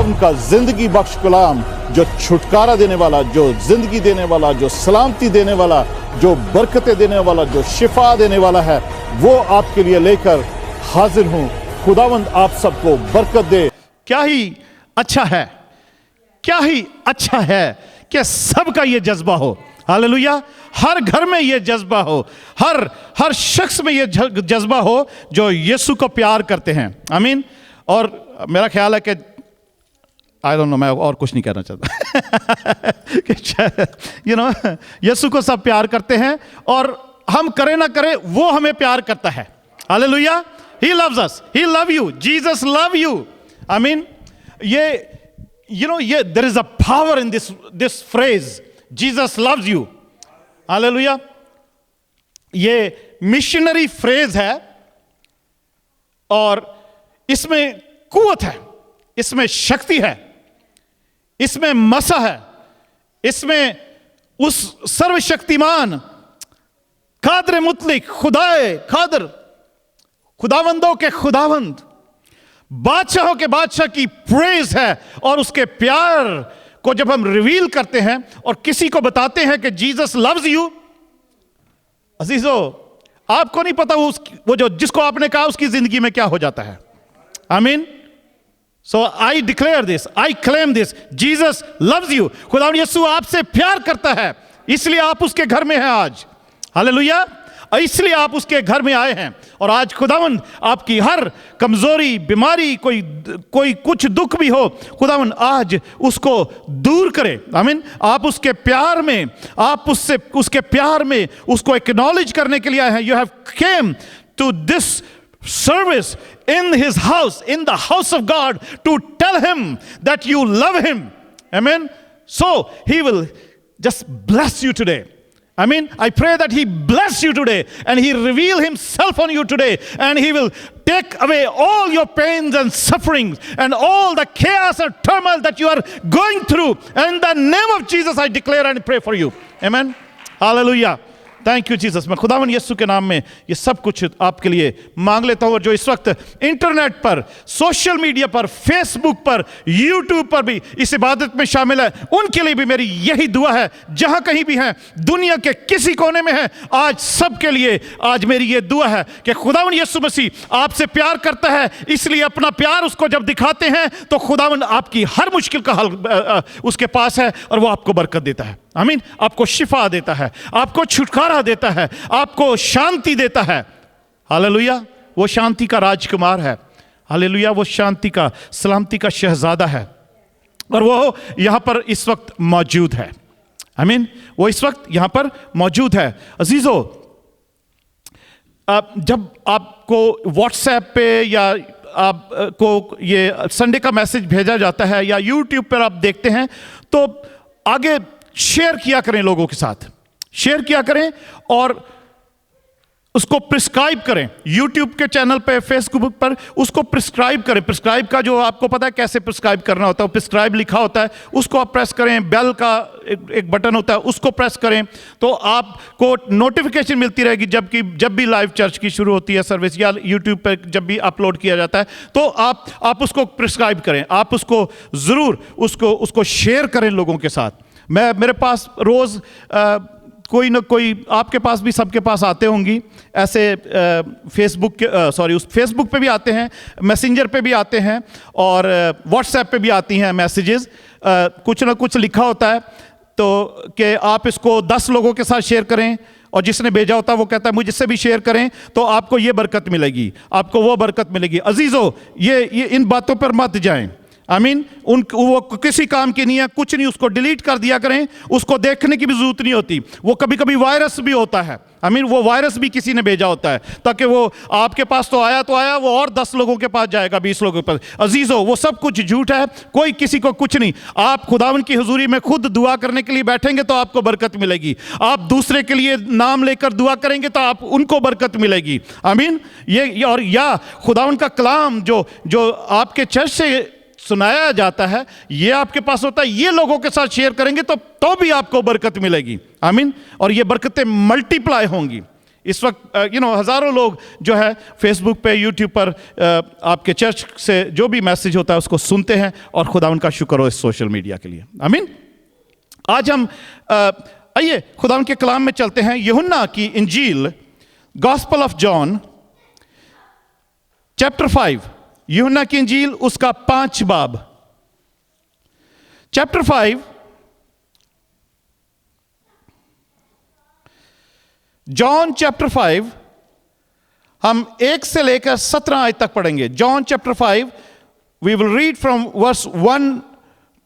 उनका जिंदगी बख्श कलाम, जो छुटकारा देने वाला, जो जिंदगी देने वाला, जो सलामती देने वाला, जो बरकतें देने वाला, जो शिफा देने वाला है, वो आपके लिए लेकर हाजिर हूं। खुदावंद आप सबको बरकत दे। क्या ही अच्छा है, क्या ही अच्छा है कि सबका ये जज्बा हो। हालेलुया। हर घर में ये जज्बा हो, हर शख्स में ये जज्बा हो जो यीशु को प्यार करते हैं। आमीन। और मेरा ख्याल है कि आई डोंट नो, मैं और कुछ नहीं कहना चाहता यीशु को सब प्यार करते हैं और हम करें ना करें वो हमें प्यार करता है। Hallelujah. He loves us, he love you, Jesus love you. आमीन। ये there is a power in this phrase, Jesus loves you. Hallelujah. ये मिशनरी फ्रेज है और इसमें कुव्वत है, इसमें शक्ति है, इसमें मसा है, इसमें उस सर्वशक्तिमान कादर मुतलिक खुदाए कादर, खुदावंदों के खुदावंद, बादशाहों के बादशाह की प्रेज है। और उसके प्यार को जब हम रिवील करते हैं और किसी को बताते हैं कि जीसस लव्स यू, अजीजो आपको नहीं पता वो जो जिसको आपने कहा उसकी जिंदगी में क्या हो जाता है। आमीन। So I declare this, I claim this, Jesus loves you. खुदा यीशु आपसे प्यार करता है, इसलिए आप उसके घर में हैं आज। हालेलुया। इसलिए आप उसके घर में आए हैं और आज खुदावंद आपकी हर कमजोरी, बीमारी, कोई कुछ दुख भी हो, खुदावंद आज उसको दूर करे। आमीन। आप उसके प्यार में, आप उसके प्यार में उसको एक्नॉलेज करने के लिए आए हैं। You have came to this service in his house, in the house of God, to tell him that you love him. Amen. So he will just bless you today. I mean, I pray that he bless you today and he reveal himself on you today, and he will take away all your pains and sufferings and all the chaos and turmoil that you are going through. And in the name of Jesus I declare and pray for you. Amen. Hallelujah. Thank you Jesus. मैं खुदावन यीशु के नाम में ये सब कुछ आपके लिए मांग लेता हूं। और जो इस वक्त इंटरनेट पर, सोशल मीडिया पर, फेसबुक पर, यूट्यूब पर भी इस इबादत में शामिल है, उनके लिए भी मेरी यही दुआ है। जहां कहीं भी हैं, दुनिया के किसी कोने में है, आज सबके लिए आज मेरी ये दुआ है कि खुदावन यीशु मसीह आपसे प्यार करता है, इसलिए अपना प्यार उसको जब दिखाते हैं तो खुदावन आपकी हर मुश्किल का हल उसके पास है और वो आपको बरकत देता है। आमीन। आपको शिफा देता है, आपको छुटकारा देता है, आपको शांति देता है। हालेलुया। वो शांति का राजकुमार है। हालेलुया। वो शांति का, सलामती का शहजादा है और वो यहां पर इस वक्त मौजूद है। आमीन। वो इस वक्त यहां पर मौजूद है। अजीजो, जब आपको व्हाट्सएप पे या आपको ये संडे का मैसेज भेजा जाता है या यूट्यूब पर आप देखते हैं, तो आगे शेयर किया करें, लोगों के साथ शेयर किया करें और उसको प्रिस्क्राइब करें। यूट्यूब के चैनल पे, फेसबुक पर उसको प्रिस्क्राइब करें। प्रिस्क्राइब का जो आपको पता है कैसे प्रिस्क्राइब करना होता है, प्रिस्क्राइब लिखा होता है, उसको आप प्रेस करें। बेल का एक बटन होता है, उसको प्रेस करें तो आपको नोटिफिकेशन मिलती रहेगी जब भी लाइव चर्च की शुरू होती है सर्विस, या यूट्यूब पर जब भी अपलोड किया जाता है, तो आप उसको प्रिस्क्राइब करें। आप उसको ज़रूर उसको शेयर करें लोगों के साथ। मेरे पास रोज़ कोई ना कोई, आपके पास भी, सबके पास आते होंगी ऐसे फेसबुक पे भी आते हैं, मैसेंजर पे भी आते हैं और व्हाट्सएप पे भी आती हैं मैसेजेस। कुछ ना कुछ लिखा होता है तो कि आप इसको 10 लोगों के साथ शेयर करें, और जिसने भेजा होता है वो कहता है मुझसे भी शेयर करें तो आपको ये बरकत मिलेगी, आपको वो बरकत मिलेगी। अजीज़ो, ये इन बातों पर मत जाएं। आमीन। वो किसी काम की नहीं है, कुछ नहीं, उसको डिलीट कर दिया करें, उसको देखने की भी जरूरत नहीं होती। वो कभी कभी वायरस भी होता है। आमीन। वो वायरस भी किसी ने भेजा होता है ताकि वो आपके पास तो आया वो और 10 लोगों के पास जाएगा, 20 लोगों के पास। अजीजों, वो सब कुछ झूठ है, कोई किसी को कुछ नहीं। आप खुदावन की हुजूरी में खुद दुआ करने के लिए बैठेंगे तो आपको बरकत मिलेगी। आप दूसरे के लिए नाम लेकर दुआ करेंगे तो आप उनको बरकत मिलेगी। आमीन। ये और या खुदावन का कलाम जो आपके चर्च से सुनाया जाता है, ये आपके पास होता है, ये लोगों के साथ शेयर करेंगे तो भी आपको बरकत मिलेगी। आमीन। और ये बरकतें मल्टीप्लाई होंगी। इस वक्त हज़ारों लोग जो है फेसबुक पे, यूट्यूब पर आपके चर्च से जो भी मैसेज होता है उसको सुनते हैं, और खुदा उनका शुक्र हो इस सोशल मीडिया के लिए। आमीन। आज हम आइए खुदा के कलाम में चलते हैं। यूहन्ना की इंजील, गॉस्पेल ऑफ जॉन चैप्टर 5, यूहन्ना की इंजील उसका 5 बाब, चैप्टर 5, जॉन चैप्टर 5, हम 1 से लेकर 17 आयत तक पढ़ेंगे। John chapter 5, we will read from verse 1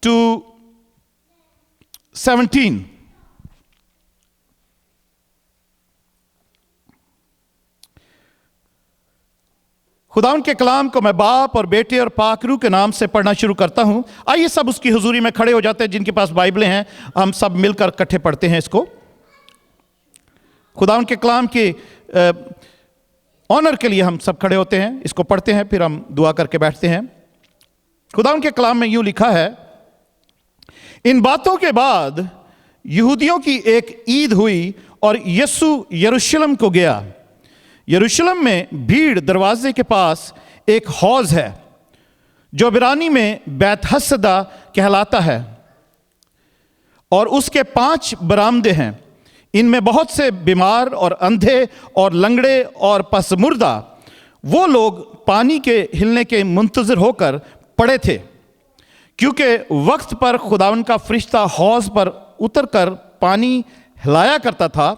to 17। खुदावंद के कलाम को मैं बाप और बेटे और पाक रूह के नाम से पढ़ना शुरू करता हूं। आइए सब उसकी हुजूरी में खड़े हो जाते हैं। जिनके पास बाइबलें हैं हम सब मिलकर इकट्ठे पढ़ते हैं इसको। खुदावंद के कलाम के ऑनर के लिए हम सब खड़े होते हैं, इसको पढ़ते हैं, फिर हम दुआ करके बैठते हैं। खुदावंद के कलाम में यूं लिखा है, इन बातों के बाद यहूदियों की एक ईद हुई और यीशु यरूशलेम को गया। यरूशलेम में भीड़ दरवाजे के पास एक हौज है जो इब्रानी में बैतहसदा कहलाता है, और उसके 5 बरामदे हैं। इनमें बहुत से बीमार और अंधे और लंगड़े और पसमुर्दा वो लोग पानी के हिलने के मुंतज़िर होकर पड़े थे, क्योंकि वक्त पर खुदावन का फरिश्ता हौज पर उतरकर पानी हिलाया करता था।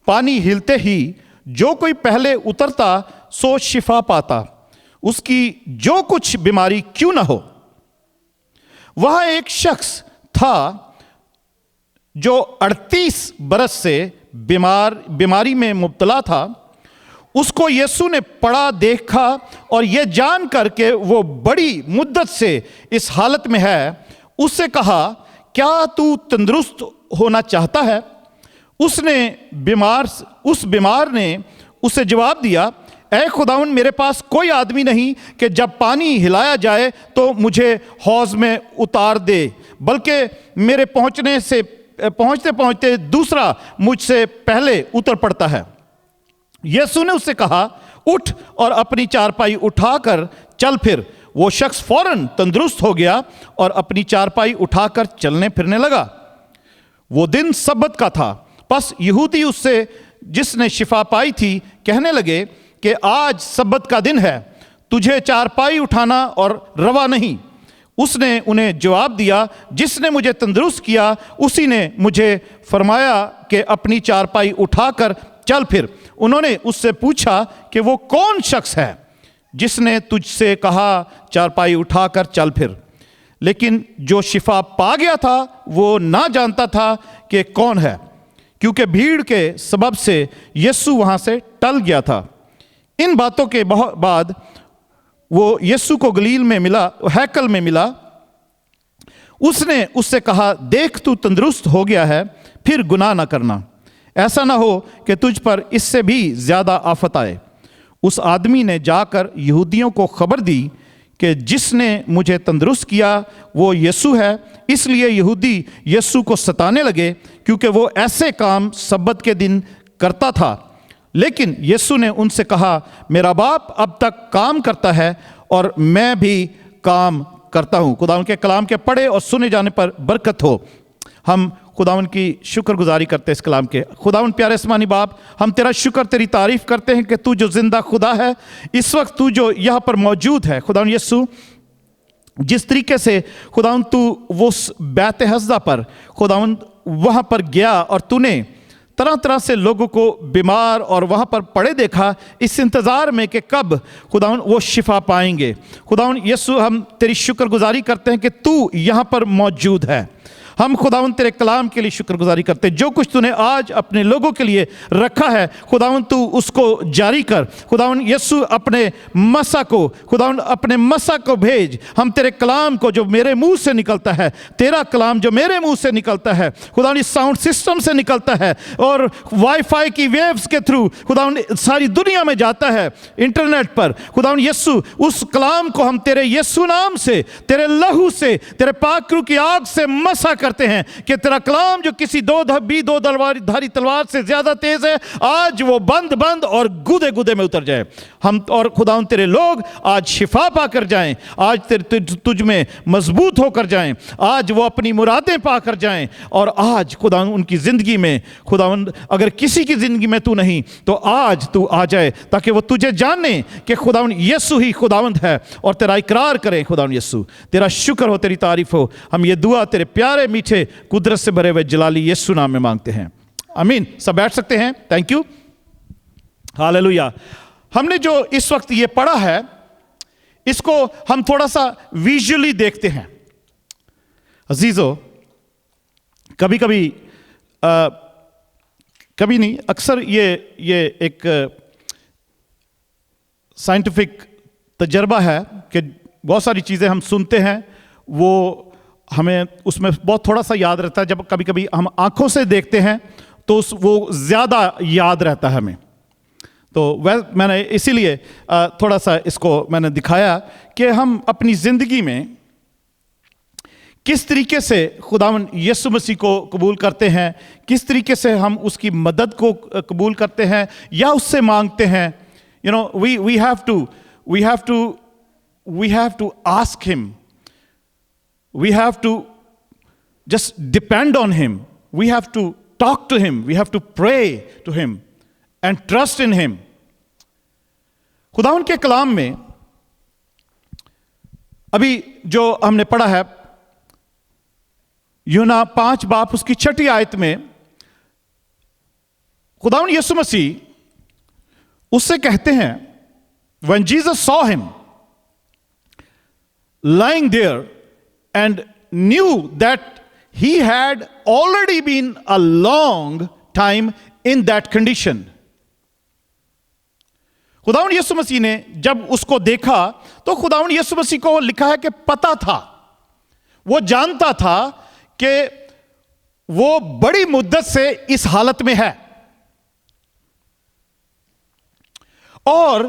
पानी हिलते ही जो कोई पहले उतरता सो शिफा पाता, उसकी जो कुछ बीमारी क्यों ना हो। वहाँ एक शख्स था जो 38 बरस से बीमारी में मुब्तला था। उसको यीशु ने पड़ा देखा और यह जान करके वो बड़ी मुद्दत से इस हालत में है, उससे कहा, क्या तू तंदुरुस्त होना चाहता है? उस बीमार ने उसे जवाब दिया, ऐ खुदावन, मेरे पास कोई आदमी नहीं कि जब पानी हिलाया जाए तो मुझे हौज में उतार दे, बल्कि मेरे पहुंचते पहुंचते दूसरा मुझसे पहले उतर पड़ता है। यीशु ने उससे कहा, उठ और अपनी चारपाई उठाकर चल फिर। वो शख्स फौरन तंदुरुस्त हो गया और अपनी चारपाई उठाकर चलने फिरने लगा। वो दिन सब्बत का था। बस यहूदी उससे जिसने शिफा पाई थी कहने लगे कि आज सब्बत का दिन है, तुझे चारपाई उठाना और रवा नहीं। उसने उन्हें जवाब दिया, जिसने मुझे तंदुरुस्त किया उसी ने मुझे फरमाया कि अपनी चारपाई उठाकर चल फिर। उन्होंने उससे पूछा कि वो कौन शख्स है जिसने तुझसे कहा चारपाई उठाकर चल फिर। लेकिन जो शिफा पा गया था वो ना जानता था कि कौन है, क्योंकि भीड़ के सबब से यीशु वहाँ से टल गया था। इन बातों के बाद वो यीशु को गलील में मिला, हैकल में मिला। उसने उससे कहा, देख तू तंदुरुस्त हो गया है, फिर गुनाह ना करना, ऐसा ना हो कि तुझ पर इससे भी ज़्यादा आफत आए। उस आदमी ने जाकर यहूदियों को खबर दी कि जिसने मुझे तंदुरुस्त किया वो यीशु है। इसलिए यहूदी यीशु को सताने लगे, क्योंकि वो ऐसे काम सब्बत के दिन करता था। लेकिन यीशु ने उनसे कहा, मेरा बाप अब तक काम करता है और मैं भी काम करता हूँ। खुदावन के कलाम के पढ़े और सुने जाने पर बरकत हो। हम खुदावन की शुक्रगुजारी करते हैं इस कलाम के। खुदावन प्यारे आसमानी बाप, हम तेरा शुक्र, तेरी तारीफ़ करते हैं कि तू जो जिंदा खुदा है, इस वक्त तू जो यहाँ पर मौजूद है। खुदावन यीशु, जिस तरीके से खुदावन तू वो बैत हस्दा पर खुदावन वहाँ पर गया और तूने तरह तरह से लोगों को बीमार और वहाँ पर पड़े देखा, इस इंतज़ार में कि कब खुदावन वो शिफा पाएंगे। खुदावन यीशु, हम तेरी शुक्रगुजारी करते हैं कि तू यहाँ पर मौजूद है। हम खुदावन तेरे कलाम के लिए शुक्रगुजारी करते हैं। जो कुछ तूने आज अपने लोगों के लिए रखा है खुदावन तू उसको जारी कर। खुदावन यीशु, अपने मसा को भेज। हम तेरे कलाम को जो मेरे मुंह से निकलता है, तेरा कलाम जो मेरे मुंह से निकलता है खुदावन इस साउंड सिस्टम से निकलता है और वाईफाई की वेव्स के थ्रू खुदावन सारी दुनिया में जाता है, इंटरनेट पर। खुदावन यीशु, उस कलाम को हम तेरे यीशु नाम से, तेरे लहू से, तेरे पाक रूह की आग से मसा करते हैं कि तेरा कलाम जो किसी दो धारी तलवार से ज्यादा तेज है, आज वो बंद और गुदे गुदे में उतर जाए। हम और खुदा तेरे लोग आज शिफा पाकर जाएं, आज तेरे तुझ में मजबूत होकर जाएं, आज वो अपनी मुरादें पाकर जाएं, और आज खुदा उनकी जिंदगी में खुदा अगर किसी की जिंदगी में तू नहीं तो आज तू आ जाए, ताकि वो तुझे जाने कि खुदावंद यीशु ही खुदावंद है और तेरा इकरार करें। खुदावंद यीशु तेरा शुक्र हो, तेरी तारीफ हो। हम ये दुआ तेरे प्यारे मीठे कुदरत से भरे हुए जलाली यीशु नाम में मांगते हैं, आमीन। सब बैठ सकते हैं। Thank you, hallelujah. हमने जो इस वक्त ये पढ़ा है इसको हम थोड़ा सा विजुअली देखते हैं। अजीजों, कभी नहीं, अक्सर ये एक साइंटिफिक तजर्बा है कि बहुत सारी चीज़ें हम सुनते हैं, वो हमें उसमें बहुत थोड़ा सा याद रहता है। जब कभी कभी हम आंखों से देखते हैं तो वो ज़्यादा याद रहता है हमें। तो वह मैंने इसीलिए थोड़ा सा इसको मैंने दिखाया कि हम अपनी ज़िंदगी में किस तरीके से खुदावंद यीशु मसीह को कबूल करते हैं, किस तरीके से हम उसकी मदद को कबूल करते हैं या उससे मांगते हैं। You know, we have to ask him, we have to just depend on him, we have to talk to him, we have to pray to him and trust in him। खुदावंद के कलाम में अभी जो हमने पढ़ा है यूहन्ना 5 बाब उसकी 6 आयत में, खुदावंद यीशु मसीह उससे कहते हैं, when Jesus saw him lying there and knew that he had already been a long time in that condition। खुदावंद यीशु मसीह ने जब उसको देखा तो खुदावंद यीशु मसीह को लिखा है कि पता था, वो जानता था कि वो बड़ी मुद्दत से इस हालत में है, और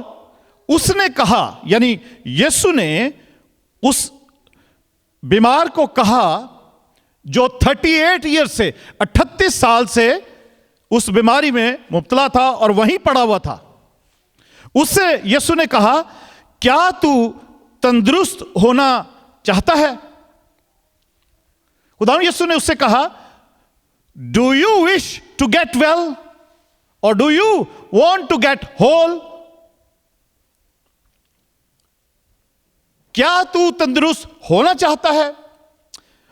उसने कहा, यानी यीशु ने उस बीमार को कहा जो 38 ईयर से 38 साल से उस बीमारी में मुब्तला था और वहीं पड़ा हुआ था, उससे यीशु ने कहा, क्या तू तंदुरुस्त होना चाहता है? खुदावंद यीशु ने उससे कहा, do you wish to get well और do you want to get whole? क्या तू तंदुरुस्त होना चाहता है?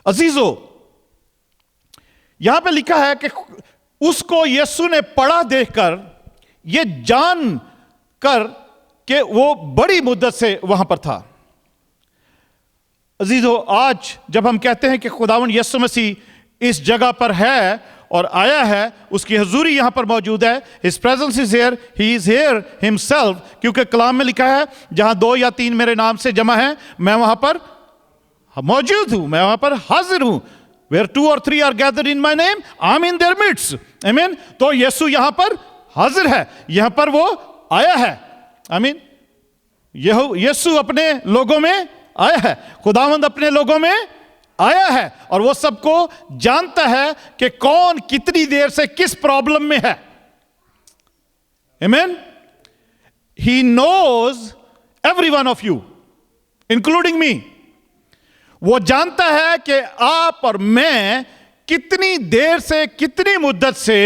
अजीजों, यहां पे लिखा है कि उसको यीशु ने पढ़ा देखकर, यह जान कर कि वो बड़ी मुद्दत से वहां पर था। अजीजों, आज जब हम कहते हैं कि खुदावंद यीशु मसीह इस जगह पर है और आया है, उसकी हजूरी यहां पर मौजूद है, his presence is here, he is here himself, क्योंकि कलाम में लिखा है जहां 2 या 3 मेरे नाम से जमा है मैं वहां पर मौजूद हूं, मैं वहां पर हाजिर हूं। Where 2 or 3 are gathered in my name, I'm in their midst, amen। तो यीशु यहां पर हाजिर है, यहां पर वो आया है, आमीन। यीशु अपने लोगों में आया है, खुदावंद अपने लोगों में आया है, और वो सबको जानता है कि कौन कितनी देर से किस प्रॉब्लम में है, आमीन। He knows every one of you, including me। वो जानता है कि आप और मैं कितनी देर से, कितनी मुद्दत से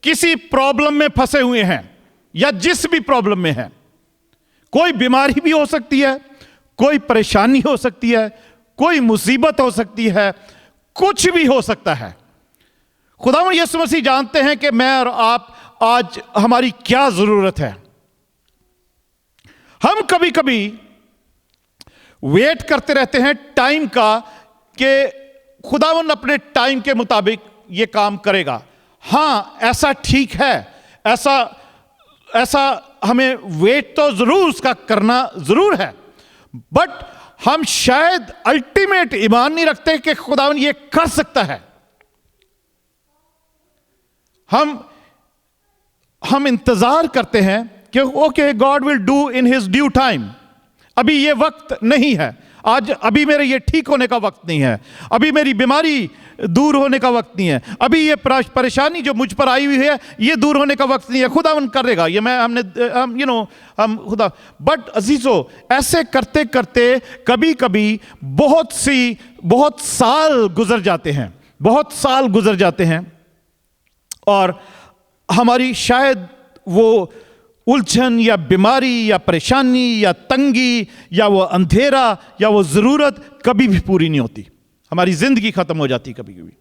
किसी प्रॉब्लम में फंसे हुए हैं, या जिस भी प्रॉब्लम में है। कोई बीमारी भी हो सकती है, कोई परेशानी हो सकती है, कोई मुसीबत हो सकती है, कुछ भी हो सकता है। खुदावंद यीशु मसीह जानते हैं कि मैं और आप आज हमारी क्या जरूरत है। हम कभी कभी वेट करते रहते हैं टाइम का कि खुदावंद अपने टाइम के मुताबिक ये काम करेगा। हां, ऐसा ठीक है, ऐसा हमें वेट तो जरूर उसका करना जरूर है, बट हम शायद अल्टीमेट ईमान नहीं रखते कि खुदावंद ये कर सकता है। हम इंतजार करते हैं कि okay, God will do in his due time. अभी ये वक्त नहीं है, आज अभी मेरे ये ठीक होने का वक्त नहीं है, अभी मेरी बीमारी दूर होने का वक्त नहीं है, अभी ये परेशानी जो मुझ पर आई हुई है ये दूर होने का वक्त नहीं है, खुदावन करेगा ये। हम खुदा, बट अजीजों ऐसे करते करते कभी कभी बहुत साल गुजर जाते हैं, बहुत साल गुजर जाते हैं, और हमारी शायद वो उलझन या बीमारी या परेशानी या तंगी या वो अंधेरा या वो ज़रूरत कभी भी पूरी नहीं होती, हमारी ज़िंदगी ख़त्म हो जाती कभी कभी।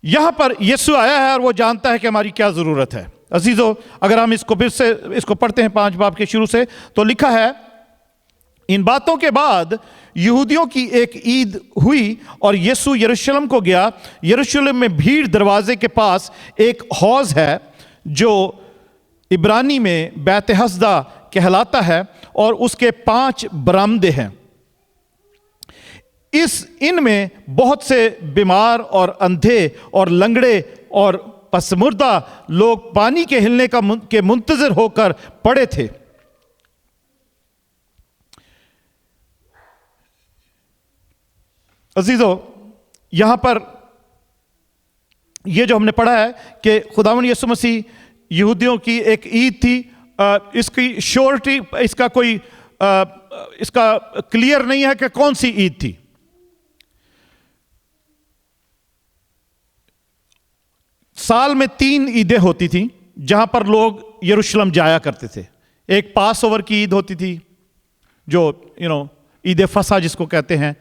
यहां पर यीशु आया है और वो जानता है कि हमारी क्या ज़रूरत है। अजीज़ों, अगर हम इसको फिर से इसको पढ़ते हैं 5 बाब के शुरू से, तो लिखा है, इन बातों के बाद यहूदियों की एक ईद हुई और यीशु यरूशलेम को गया। यरूशलेम में भीड़ दरवाजे के पास एक हौज है जो इब्रानी में बैतहस्दा कहलाता है और उसके 5 बरामदे हैं। इनमें बहुत से बीमार और अंधे और लंगड़े और पसमुर्दा लोग पानी के हिलने के मुंतजर होकर पड़े थे। अजीजों, यहां पर यह जो हमने पढ़ा है कि खुदावंद यीशु मसीह यहूदियों की एक ईद थी, इसकी श्योरिटी, इसका क्लियर नहीं है कि कौन सी ईद थी। साल में 3 ईदें होती थी जहां पर लोग यरूशलेम जाया करते थे। एक पास ओवर की ईद होती थी जो ईद फसा जिसको कहते हैं,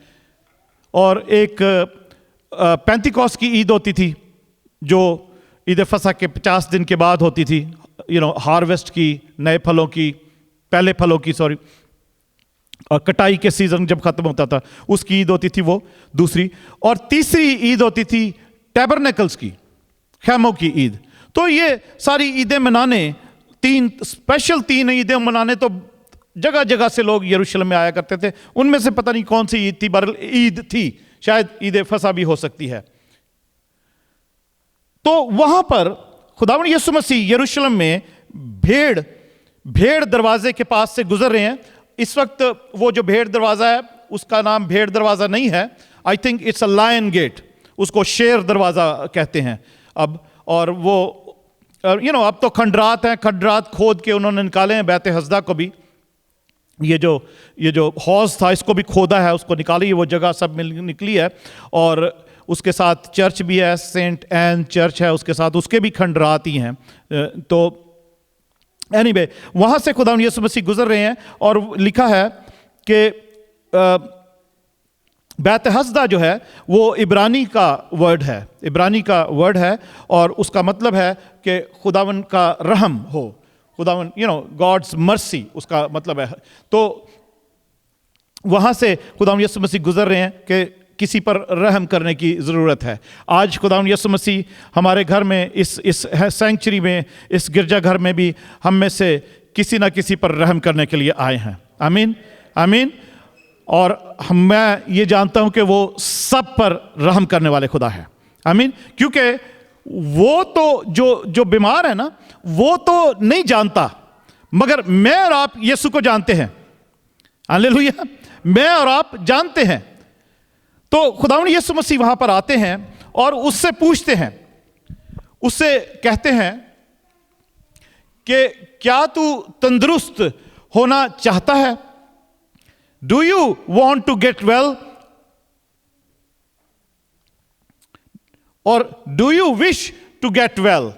और एक पेंतिकोस्त की ईद होती थी जो ईद फसा के 50 दिन के बाद होती थी, हार्वेस्ट की, नए फलों की, पहले फलों की, सॉरी, कटाई के सीजन जब खत्म होता था उसकी ईद होती थी वो दूसरी। और तीसरी ईद होती थी टैबरनेकल्स की, खैमों की ईद। तो ये सारी ईदें मनाने, 3 ईदें मनाने तो जगह जगह से लोग यरूशलेम में आया करते थे। उनमें से पता नहीं कौन सी ईद थी, बहरहाल ईद थी, शायद ईद फसा भी हो सकती है। तो वहां पर खुदावंद यीशु मसीह यरूशलेम में भेड़ दरवाजे के पास से गुजर रहे हैं। इस वक्त वो जो भेड़ दरवाजा है उसका नाम भेड़ दरवाजा नहीं है, I think it's a lion gate, उसको शेर दरवाजा कहते हैं अब। और वो अब तो खंडरात खोद के उन्होंने निकाले हैं। बैतहस्दा को भी, ये जो हौज था इसको भी खोदा है, उसको निकाली, वो जगह सब निकली है। और उसके साथ चर्च भी है, सेंट एन चर्च है उसके साथ, उसके भी खंडरात ही हैं। तो एनीवे वहां से खुदावंद यीशु मसीह गुजर रहे हैं और लिखा है कि बैतहस्दा जो है वो इब्रानी का वर्ड है और उसका मतलब है कि खुदावंद का रहम हो, खुदावंद गॉड्स मर्सी उसका मतलब है। तो वहां से खुदावंद यीशु मसीह गुजर रहे हैं कि किसी पर रहम करने की ज़रूरत है। आज खुदावंद यीशु मसीह हमारे घर में, इस सैंक्चुरी में, इस गिरजाघर में भी हम में से किसी ना किसी पर रहम करने के लिए आए हैं। आमीन, आमीन। और मैं ये जानता हूं कि वो सब पर रहम करने वाले खुदा है। आमीन। क्योंकि वो तो जो बीमार है ना, वो तो नहीं जानता, मगर मैं और आप यीशु को जानते हैं। हालेलुया। मैं और आप जानते हैं। तो खुदावंद यीशु मसीह वहां पर आते हैं और उससे पूछते हैं, उससे कहते हैं कि क्या तू तंदुरुस्त होना चाहता है? Do you want to get well? और do you wish to get well?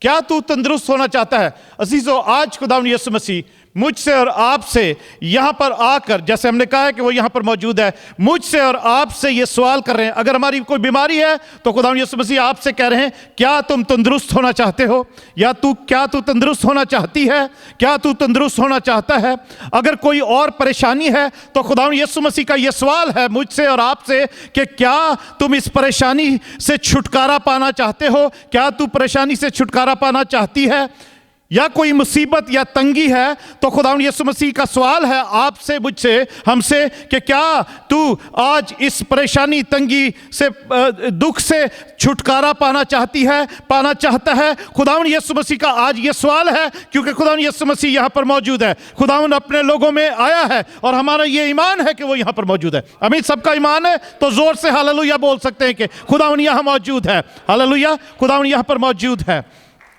क्या तू तंदुरुस्त होना चाहता है? अजीजों, आज खुदावंद यीशु मसीह मुझसे और आपसे यहां पर आकर, जैसे हमने कहा है कि वो यहां पर मौजूद है, मुझसे और आपसे ये सवाल कर रहे हैं। अगर हमारी कोई बीमारी है तो खुदावंद यीशु मसीह आपसे कह रहे हैं, क्या तुम तंदुरुस्त होना चाहते हो? क्या तू तंदुरुस्त होना चाहती है? क्या तू तंदुरुस्त होना चाहता है? अगर कोई और परेशानी है तो खुदावंद यीशु मसीह का यह सवाल है मुझसे और आपसे कि क्या तुम इस परेशानी से छुटकारा पाना चाहते हो? क्या तू परेशानी से छुटकारा पाना चाहती है? या कोई मुसीबत या तंगी है, तो खुदावंद यीशु मसीह का सवाल है आपसे, मुझसे, हमसे कि क्या तू आज इस परेशानी, तंगी से, दुख से छुटकारा पाना चाहता है। खुदावंद यीशु मसीह का आज ये सवाल है, क्योंकि खुदावंद यीशु मसीह यहाँ पर मौजूद है। खुदावंद अपने लोगों में आया है और हमारा ये ईमान है कि वो यहाँ पर मौजूद है। अमीन, सबका ईमान है तो जोर से हालेलुया बोल सकते हैं कि खुदावंद यहाँ मौजूद है। हालेलुया, खुदावंद यहाँ पर मौजूद है।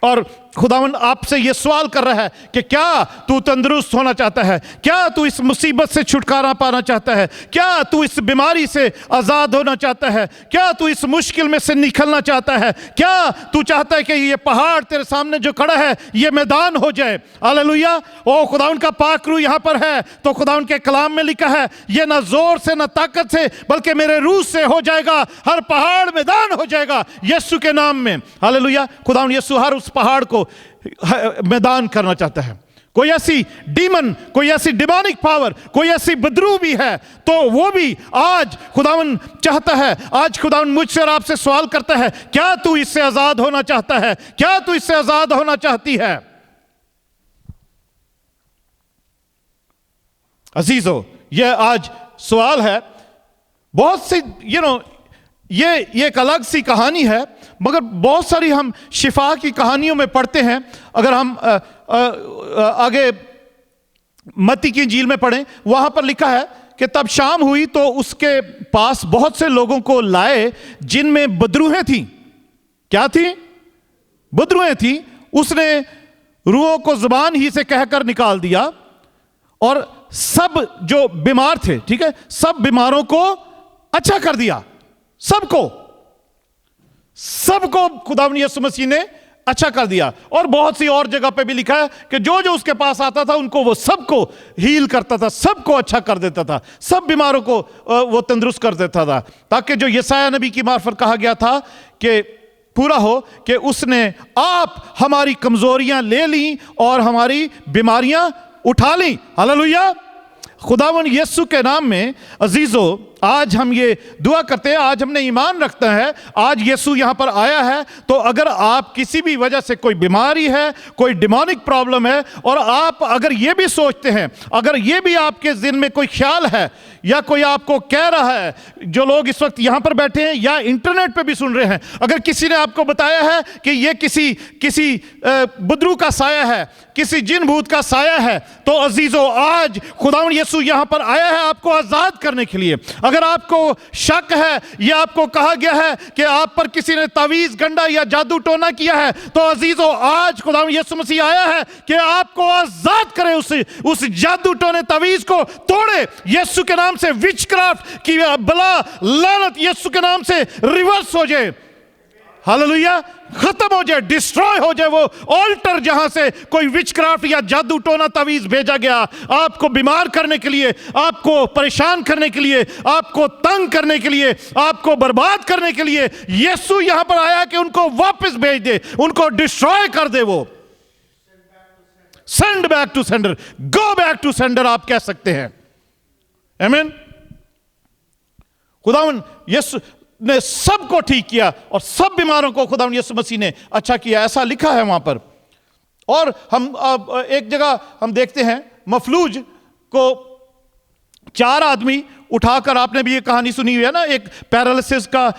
और खुदावंद आपसे ये सवाल कर रहा है कि क्या तू तंदुरुस्त होना चाहता है? क्या तू इस मुसीबत से छुटकारा पाना चाहता है? क्या तू इस बीमारी से आज़ाद होना चाहता है? क्या तू इस मुश्किल में से निकलना चाहता है? क्या तू चाहता है कि ये पहाड़ तेरे सामने जो खड़ा है ये मैदान हो जाए? हालेलुया। ओ खुदावंद का पाक रूह यहाँ पर है, तो खुदावंद के कलाम में लिखा है ये ना जोर से ना ताकत से बल्कि मेरे रूह से हो जाएगा, हर पहाड़ मैदान हो जाएगा यीशु के नाम में। हालेलुया। खुदावंद यीशु हर उस पहाड़ को मैदान करना चाहता है। कोई ऐसी डीमन, कोई ऐसी डिमोनिक पावर, कोई ऐसी बदरू भी है तो वो भी आज खुदावंद चाहता है। आज खुदावंद मुझसे और आपसे सवाल करता है, क्या तू इससे आजाद होना चाहता है? क्या तू इससे आजाद होना चाहती है? अजीजों, यह आज सवाल है। बहुत सी ये एक अलग सी कहानी है, मगर बहुत सारी हम शिफा की कहानियों में पढ़ते हैं। अगर हम आगे मत्ती की इंजील में पढ़ें, वहां पर लिखा है कि तब शाम हुई तो उसके पास बहुत से लोगों को लाए जिनमें बदरूहें थीं। क्या थी? बदरूहें थी। उसने रूहों को जुबान ही से कहकर निकाल दिया और सब जो बीमार थे, ठीक है, सब बीमारों को अच्छा कर दिया। सबको खुदावंद यीशु मसीह ने अच्छा कर दिया। और बहुत सी और जगह पे भी लिखा है कि जो जो उसके पास आता था उनको वो सबको हील करता था, सबको अच्छा कर देता था, सब बीमारों को वो तंदुरुस्त कर देता था, ताकि जो यशायाह नबी की मार्फत कहा गया था कि पूरा हो कि उसने आप हमारी कमजोरियां ले ली और हमारी बीमारियां उठा ली। हालेलुया। खुदावंद यीशु के नाम में अजीजों, आज हम ये दुआ करते हैं, आज हमने ईमान रखता है, आज यीशु यहां पर आया है। तो अगर आप किसी भी वजह से कोई बीमारी है, कोई डिमोनिक प्रॉब्लम है, और आप अगर ये भी सोचते हैं, अगर ये भी आपके दिल में कोई ख्याल है या कोई आपको कह रहा है, जो लोग इस वक्त यहां पर बैठे हैं या इंटरनेट पे भी सुन रहे हैं, अगर किसी ने आपको बताया है कि ये किसी बुदरू का साया है, किसी जिन भूत का साया है, तो अजीजों आज खुदावंद यीशु यहां पर आया है आपको आजाद करने के लिए। अगर आपको शक है या आपको कहा गया है कि आप पर किसी ने तावीज, गंडा या जादू टोना किया है, तो अजीजों आज खुदावंद यीशु मसीह आया है कि आपको आजाद करे, उस जादू टोने तावीज को तोड़े यीशु के नाम से। विचक्राफ्ट की बला लानत यीशु के नाम से रिवर्स हो जाए। हालेलुया। खत्म हो जाए, डिस्ट्रॉय हो जाए वो ऑल्टर जहां से कोई विचक्राफ्ट या जादू टोना तावीज भेजा गया आपको बीमार करने के लिए, आपको परेशान करने के लिए, आपको तंग करने के लिए, आपको बर्बाद करने के लिए। यीशु यहां पर आया कि उनको वापस भेज दे, उनको डिस्ट्रॉय कर दे। वो send back to sender, go back to sender आप कह सकते हैं। आमीन। खुदावंद यीशु ने सबको ठीक किया और सब बीमारों को खुदावंद यीशु मसीह ने अच्छा किया, ऐसा लिखा है वहां पर। और हम एक जगह हम देखते हैं मफलूज को 4 आदमी उठाकर, आपने भी ये कहानी सुनी हुई है ना, एक पैरालिसिस का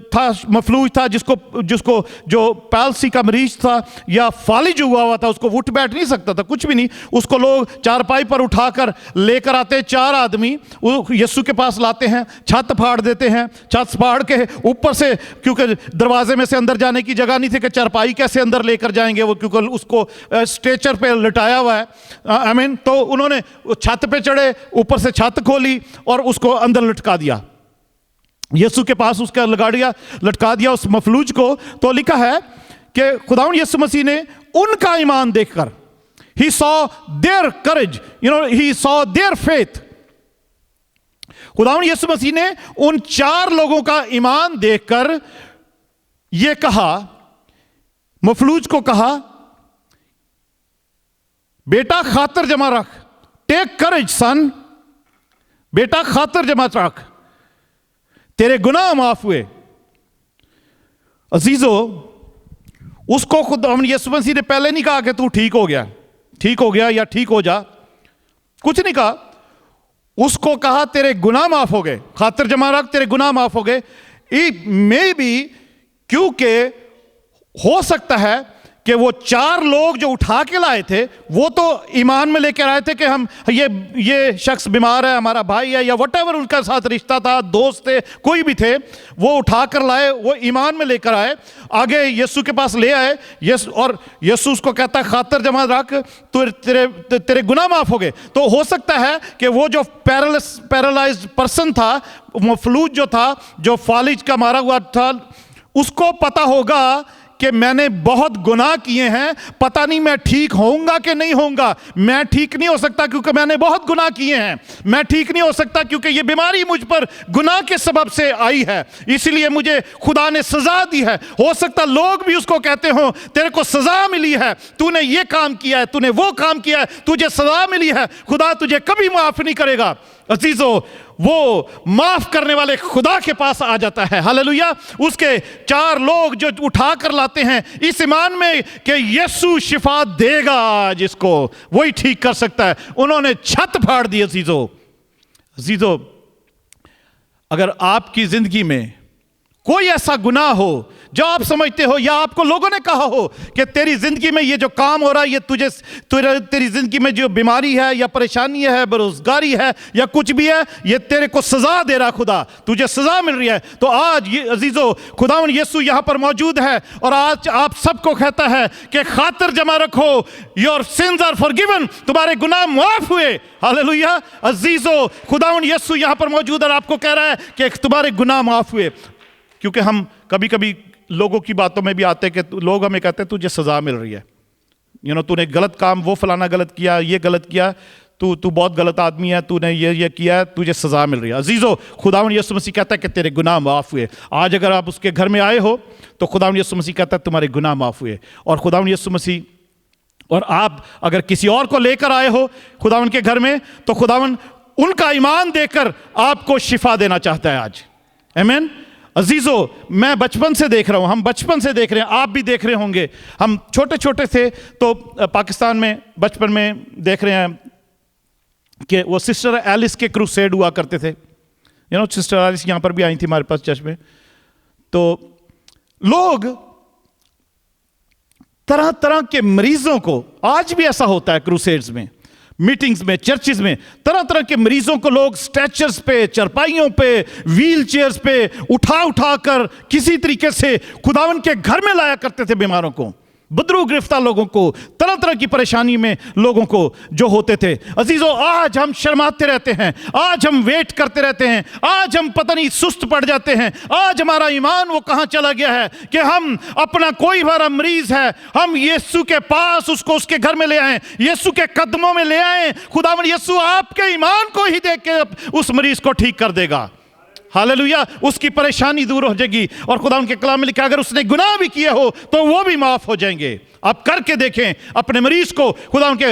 था, मफलूज था, जिसको जो पैल्सी का मरीज था या फालिज हुआ था, उसको उठ बैठ नहीं सकता था, कुछ भी नहीं, उसको लोग चारपाई पर उठाकर लेकर आते, 4 आदमी यीशु के पास लाते हैं, छत फाड़ देते हैं, छत फाड़ के ऊपर से, क्योंकि दरवाजे में से अंदर जाने की जगह नहीं थी कि चारपाई कैसे अंदर लेकर जाएंगे वो, क्योंकि उसको स्ट्रेचर पे लिटाया हुआ है। आमीन। तो उन्होंने छत पे चढ़े, ऊपर से छत खोली और उसको अंदर लटका दिया, यीशु के पास उसका लटका दिया उस मफलूज को। तो लिखा है कि खुदावंद यीशु मसीह ने उनका ईमान देखकर, he saw their courage, he saw their faith। खुदावंद यीशु मसीह ने उन 4 लोगों का ईमान देखकर यह कहा, मफलूज को कहा, बेटा खातर जमा रख, टेक करेज सन, बेटा खातर जमा रख, तेरे गुनाह माफ हुए। अजीजों, उसको खुद हम यीशु मसीह ने पहले नहीं कहा कि तू ठीक हो गया या ठीक हो जा, कुछ नहीं कहा। उसको कहा तेरे गुनाह माफ हो गए, खातिर जमा रख, तेरे गुनाह माफ हो गए। मे बी क्योंकि हो सकता है कि वो 4 लोग जो उठा के लाए थे वो तो ईमान में लेकर आए थे कि हम ये शख्स बीमार है, हमारा भाई है, या वटेवर उनका साथ रिश्ता था, दोस्त थे, कोई भी थे, वो उठा कर लाए, वो ईमान में लेकर आए, आगे यीशु के पास ले आए। और यीशु उसको कहता है खातिर जमा रख, तेरे गुनाह माफ हो गए। तो हो सकता है कि वो जो पैरालाइज्ड पर्सन था, वो फ्लूज जो था, जो फालिज का मारा हुआ था, उसको पता होगा कि मैंने बहुत गुनाह किए हैं, पता नहीं मैं ठीक होऊंगा कि नहीं होऊंगा। मैं ठीक नहीं हो सकता क्योंकि मैंने बहुत गुनाह किए हैं। मैं ठीक नहीं हो सकता क्योंकि ये बीमारी मुझ पर गुनाह के सबब से आई है, इसलिए मुझे खुदा ने सजा दी है। हो सकता लोग भी उसको कहते हो तेरे को सजा मिली है, तूने ये काम किया है, तूने वो काम किया है, तुझे सजा मिली है, खुदा तुझे कभी माफ नहीं करेगा। अजीजों, वो माफ करने वाले खुदा के पास आ जाता है। हालेलुया। उसके 4 लोग जो उठा कर लाते हैं इस ईमान में कि यीशु शिफा देगा, जिसको वही ठीक कर सकता है, उन्होंने छत फाड़ दी। अजीजों, अगर आपकी जिंदगी में कोई ऐसा गुनाह हो जो आप समझते हो या आपको लोगों ने कहा हो कि तेरी जिंदगी में ये जो काम हो रहा है, ये तेरी जिंदगी में जो बीमारी है या परेशानी है, बेरोजगारी है या कुछ भी है, ये तेरे को सजा दे रहा, खुदा तुझे सजा मिल रही है, तो आज ये अजीजों खुदावन यीशु यहां पर मौजूद है और आज आप सबको कहता है कि खातिर जमा रखो, योर सिंस आर फॉरगिवन, तुम्हारे गुनाह माफ हुए। हालेलुया। अजीजों, खुदावन यीशु यहां पर मौजूद और आपको कह रहा है कि तुम्हारे गुनाह माफ हुए। क्योंकि हम कभी कभी लोगों की बातों में भी आते हैं कि लोग हमें कहते हैं तुझे सजा मिल रही है, तूने गलत काम, वो फलाना गलत किया, ये गलत किया, तू बहुत गलत आदमी है, तूने ये किया है, तुझे सजा मिल रही है। अजीजों, खुदावन यीशु मसीह कहता है कि तेरे गुनाह माफ हुए। आज अगर आप उसके घर में आए हो तो खुदावन यीशु मसीह कहता है तुम्हारे गुनाह माफ हुए। और खुदावन यीशु मसीह, और आप अगर किसी और को लेकर आए हो खुदावन के घर में, तो खुदावन उनका ईमान देकर आपको शिफा देना चाहता है आज। आमीन। अजीजों, मैं बचपन से देख रहा हूं, हम बचपन से देख रहे हैं, आप भी देख रहे होंगे। हम छोटे छोटे थे तो पाकिस्तान में बचपन में देख रहे हैं कि वो सिस्टर एलिस के क्रूसेड हुआ करते थे। सिस्टर एलिस यहां पर भी आई थी हमारे पास चर्च में। तो लोग तरह तरह के मरीजों को, आज भी ऐसा होता है क्रूसेड्स में, मीटिंग्स में, चर्चेस में, तरह तरह के मरीजों को लोग स्ट्रेचर्स पे, चरपाइयों पे, व्हील चेयर्स पे उठा कर किसी तरीके से खुदावन के घर में लाया करते थे। बीमारों को, बदरू गिरफ्तार लोगों को, तरह तरह की परेशानी में लोगों को जो होते थे। अजीजों, आज हम शर्माते रहते हैं, आज हम वेट करते रहते हैं, आज हम पता नहीं सुस्त पड़ जाते हैं, आज हमारा ईमान वो कहां चला गया है कि हम अपना कोई हमारा मरीज है, हम यीशु के पास उसको उसके घर में ले आए, यीशु के कदमों में ले आए। खुदावन यीशु आपके ईमान को ही देख के उस मरीज को ठीक कर देगा। हालेलुया। उसकी परेशानी दूर हो जाएगी। और खुदा उनके कलाम में लिखा, अगर उसने गुनाह भी किए हो तो वो भी माफ हो जाएंगे। आप करके देखें अपने मरीज को खुदा उनके।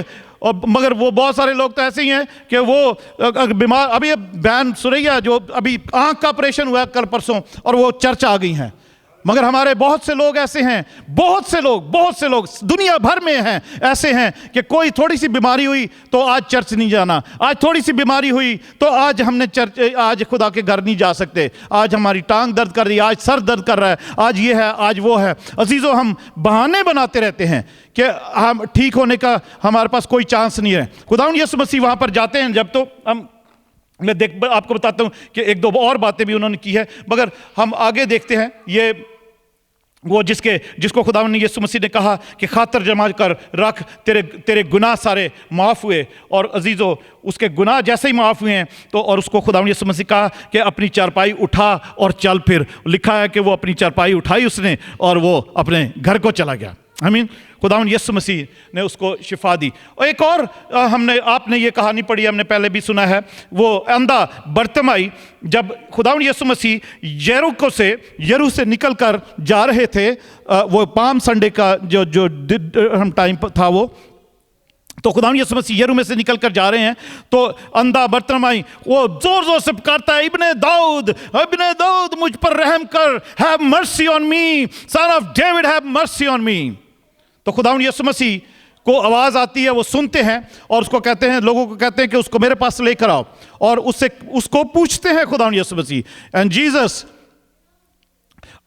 मगर वो बहुत सारे लोग तो ऐसे ही हैं कि वो बीमार, अभी बहन सुरैया जो अभी आंख का ऑपरेशन हुआ कल परसों, और वो चर्च आ गई हैं। मगर हमारे बहुत से लोग ऐसे हैं, बहुत से लोग दुनिया भर में हैं, ऐसे हैं कि कोई थोड़ी सी बीमारी हुई तो आज चर्च नहीं जाना, आज थोड़ी सी बीमारी हुई तो आज हमने चर्च, आज खुदा के घर नहीं जा सकते, आज हमारी टांग दर्द कर रही है, आज सर दर्द कर रहा है, आज ये है, आज वो है। अजीजों, हम बहाने बनाते रहते हैं कि हम ठीक होने का हमारे पास कोई चांस नहीं है। खुदावन यीशु मसीह वहां पर जाते हैं जब, तो हम आपको बताता हूं कि 1-2 और बातें भी उन्होंने की है, मगर हम आगे देखते हैं। ये वो जिसको खुदावन ने यीशु मसीह ने कहा कि खातिर जमा कर रख, तेरे गुनाह सारे माफ हुए। और अजीजों, उसके गुनाह जैसे ही माफ हुए हैं तो, और उसको खुदावन यीशु मसीह कहा कि अपनी चारपाई उठा और चल फिर। लिखा है कि वो अपनी चारपाई उठाई उसने और वो अपने घर को चला गया। आमीन। खुदावन यीशु मसीह ने उसको शिफा दी। और एक और आपने ये कहानी पढ़ी, हमने पहले भी सुना है, वो अंधा बर्तिमाई, जब खुदावन यीशु मसीह यरू से निकल कर जा रहे थे, वो पाम संडे का जो हम टाइम था, वो तो खुदावंद यीशु मसीह यरू में से निकल कर जा रहे हैं, तो अंधा बर्तिमाई वो जोर जोर से पुकारता है, इब्ने दाऊद मुझ पर रहम कर, have mercy on me, son of David have mercy on me. तो खुदावंद यीशु मसीह को आवाज आती है, वो सुनते हैं और उसको कहते हैं, लोगों को कहते हैं कि उसको मेरे पास लेकर आओ, और उसको पूछते हैं खुदावंद यीशु मसीह, and Jesus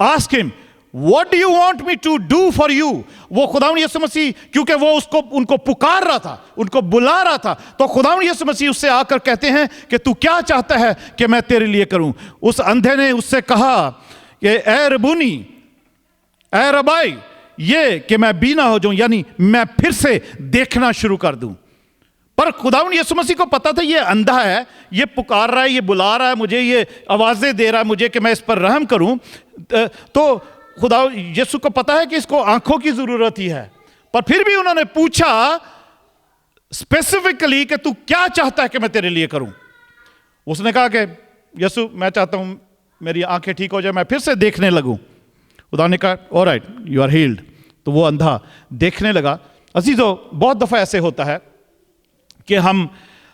ask him What do you want me to do for you? वो खुदावंद यीशु मसीह, क्योंकि वो उनको पुकार रहा था, उनको बुला रहा था, तो खुदावंद यीशु मसीह उससे आकर कहते हैं कि तू क्या चाहता है कि मैं तेरे लिए करूं। उस अंधे ने उससे कहा कि ए रबूनी, ए रबाई, ये कि मैं बीना हो जाऊं, यानी मैं फिर से देखना शुरू कर दूं। पर खुदावंद यीशु मसीह को पता था ये अंधा है, ये पुकार रहा है, ये बुला रहा है मुझे, ये आवाजें दे रहा है मुझे कि मैं इस पर रहम करूं। तो खुदा यीशु को पता है कि इसको आंखों की जरूरत ही है, पर फिर भी उन्होंने पूछा स्पेसिफिकली कि तू क्या चाहता है कि मैं तेरे लिए करूं। उसने कहा कि यीशु मैं चाहता हूं मेरी आंखें ठीक हो जाए, मैं फिर से देखने लगूं। खुदा ने कहा ऑलराइट, यू आर हील्ड। तो वो अंधा देखने लगा। अजीजों, बहुत दफा ऐसे होता है कि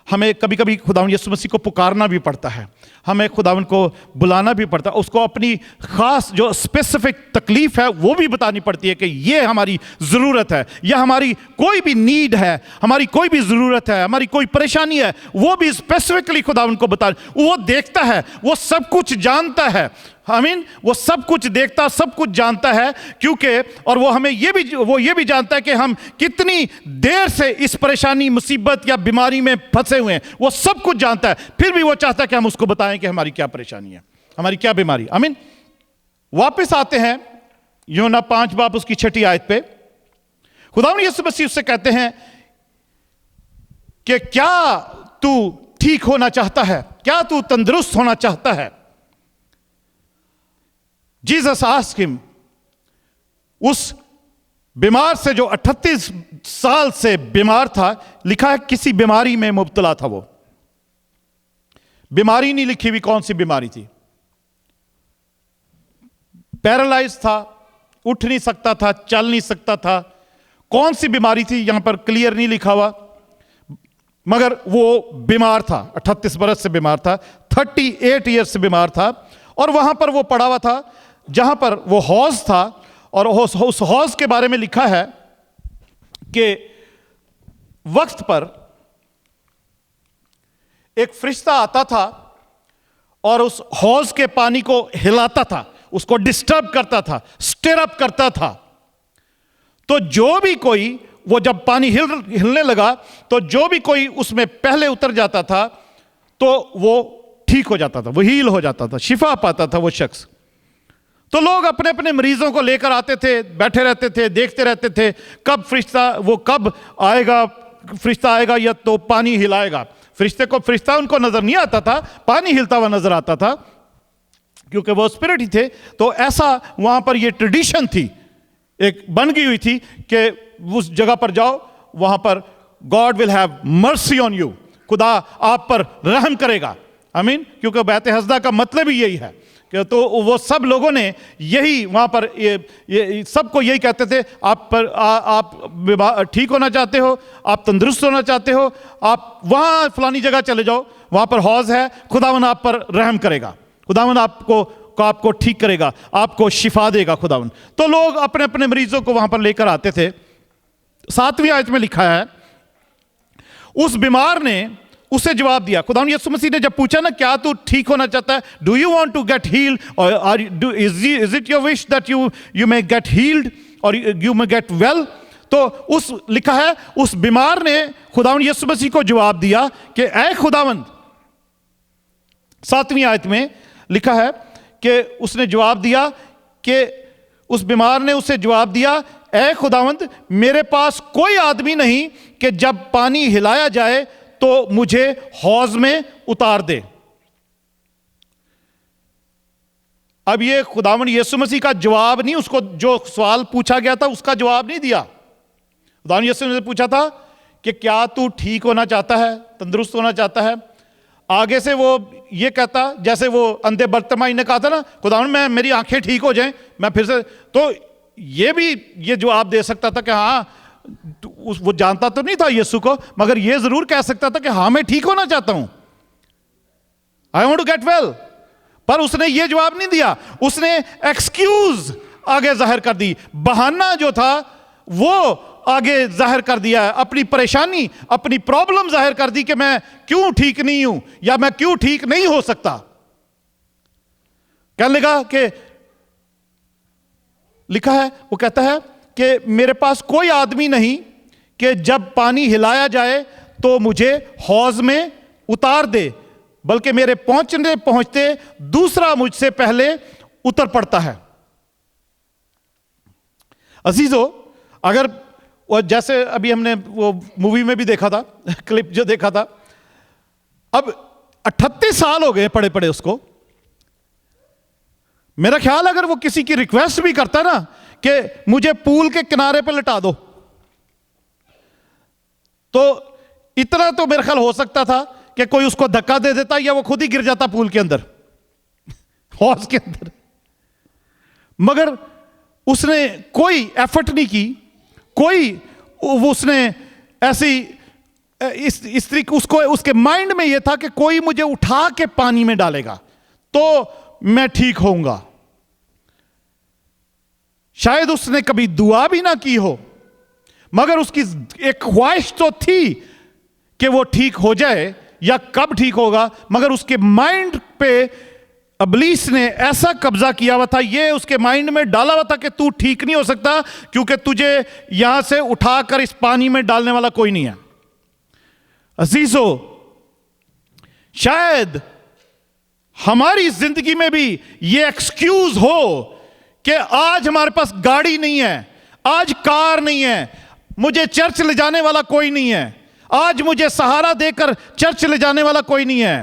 हमें कभी कभी खुदावंद यीशु मसीह को पुकारना भी पड़ता है, हमें खुदावंद को बुलाना भी पड़ता है, उसको अपनी खास जो स्पेसिफिक तकलीफ है वो भी बतानी पड़ती है कि ये हमारी ज़रूरत है, या हमारी कोई भी नीड है, हमारी कोई भी ज़रूरत है, हमारी कोई परेशानी है, वो भी स्पेसिफिकली खुदावंद को बता। वो देखता है, वो सब कुछ जानता है, आमीन, वो सब कुछ देखता, सब कुछ जानता है, क्योंकि और वो हमें ये भी जानता है कि हम कितनी देर से इस परेशानी, मुसीबत या बीमारी में फंसे हुए हैं, वो सब कुछ जानता है। फिर भी वो चाहता है कि हम उसको बताएं कि हमारी क्या परेशानी है, हमारी क्या बीमारी। आमीन। वापस आते हैं यूहन्ना 5 बाब उसकी 6 आयत पे। खुदावंद यीशु मसीह उससे कहते हैं कि क्या तू ठीक होना चाहता है, क्या तू तंदुरुस्त होना चाहता है। जीसस आस्क्ड हिम, उस बीमार से जो 38 साल से बीमार था, लिखा है किसी बीमारी में मुब्तला था। वो बीमारी नहीं लिखी हुई कौन सी बीमारी थी। पैरालाइज था, उठ नहीं सकता था, चल नहीं सकता था। कौन सी बीमारी थी यहां पर क्लियर नहीं लिखा हुआ, मगर वो बीमार था, 38 बरस से बीमार था, 38 ईयर्स से बीमार था। और वहां पर वो पड़ा हुआ था जहां पर वो हौज था, और उस हौज के बारे में लिखा है कि वक्त पर एक फरिश्ता आता था और उस हौज के पानी को हिलाता था, उसको डिस्टर्ब करता था, स्टिर अप करता था। तो जो भी कोई, वो जब पानी हिलने लगा तो जो भी कोई उसमें पहले उतर जाता था तो वो ठीक हो जाता था, वो हील हो जाता था, शिफा पाता था वो शख्स। तो लोग अपने अपने मरीजों को लेकर आते थे, बैठे रहते थे, देखते रहते थे कब कब आएगा, फरिश्ता आएगा या तो पानी हिलाएगा। फरिश्ता उनको नजर नहीं आता था, पानी हिलता हुआ नजर आता था, क्योंकि वो स्पिरिट ही थे। तो ऐसा वहां पर ये ट्रेडिशन थी, एक बन गई हुई थी कि उस जगह पर जाओ, वहां पर God will have mercy on you, खुदा आप पर रहम करेगा। आमीन। क्योंकि बैत हस्दा का मतलब ही यही है कि तो वो सब लोगों ने यही वहां पर ये सबको यही कहते थे, आप ठीक होना चाहते हो, आप तंदुरुस्त होना चाहते हो, आप वहां फलानी जगह चले जाओ, वहां पर हौज है, खुदावन आप पर रहम करेगा, खुदावन आपको ठीक करेगा, आपको शिफा देगा खुदावन। तो लोग अपने अपने मरीजों को वहां पर लेकर आते थे। 7वीं आयत में लिखा है, उस बीमार ने उसे जवाब दिया। खुदावंद यीशु मसीह ने जब पूछा ना, क्या तू ठीक होना चाहता है, do you want to get healed, और is it your wish that you may get healed और यू मे गेट वेल। तो लिखा है उस बीमार ने खुदावंद यीशु मसीह को जवाब दिया कि ऐ खुदावंद, 7वीं आयत में लिखा है कि उसने जवाब दिया कि उस बीमार ने उसे जवाब दिया, ऐ खुदावंद, मेरे पास कोई आदमी नहीं कि जब पानी हिलाया जाए तो मुझे हौज में उतार दे। अब ये खुदावंद यीशु मसीह का जवाब नहीं, उसको जो सवाल पूछा गया था उसका जवाब नहीं दिया। खुदावंद यीशु ने पूछा था कि क्या तू ठीक होना चाहता है, तंदुरुस्त होना चाहता है। आगे से वो ये कहता, जैसे वो अंधे बर्तिमाई ने कहा था ना, खुदावंद मेरी आंखें ठीक हो जाएं, मैं फिर से, तो ये भी ये जवाब दे सकता था कि हाँ वो जानता तो नहीं था यीशु को, मगर ये जरूर कह सकता था कि हाँ मैं ठीक होना चाहता हूं, I want to get well. पर उसने ये जवाब नहीं दिया, उसने एक्सक्यूज आगे जाहिर कर दी, बहाना जो था वो आगे जाहिर कर दिया है, अपनी परेशानी, अपनी प्रॉब्लम जाहिर कर दी कि मैं क्यों ठीक नहीं हूं या मैं क्यों ठीक नहीं हो सकता। कहने लगा कि लिखा है, वो कहता है कि मेरे पास कोई आदमी नहीं कि जब पानी हिलाया जाए तो मुझे हौज में उतार दे, बल्कि मेरे पहुंचने पहुंचते दूसरा मुझसे पहले उतर पड़ता है। अजीजों, अगर वो जैसे अभी हमने वो मूवी में भी देखा था, क्लिप जो देखा था, अब 38 साल हो गए पड़े पड़े उसको। मेरा ख्याल अगर वो किसी की रिक्वेस्ट भी करता ना कि मुझे पूल के किनारे पे लिटा दो, तो इतना तो मेरा ख्याल हो सकता था कि कोई उसको धक्का दे देता या वो खुद ही गिर जाता पूल के अंदर, हौज के अंदर। मगर उसने कोई एफर्ट नहीं की, कोई उसने ऐसी इस तरीके, उसको उसके माइंड में यह था कि कोई मुझे उठा के पानी में डालेगा तो मैं ठीक होऊंगा। शायद उसने कभी दुआ भी ना की हो, मगर उसकी एक ख्वाहिश तो थी कि वो ठीक हो जाए, या कब ठीक होगा, मगर उसके माइंड पे इब्लीस ने ऐसा कब्जा किया हुआ था, ये उसके माइंड में डाला हुआ था कि तू ठीक नहीं हो सकता क्योंकि तुझे यहां से उठाकर इस पानी में डालने वाला कोई नहीं है। अजीजों, शायद हमारी जिंदगी में भी ये एक्सक्यूज हो कि आज हमारे पास गाड़ी नहीं है, आज कार नहीं है, मुझे चर्च ले जाने वाला कोई नहीं है, आज मुझे सहारा देकर चर्च ले जाने वाला कोई नहीं है,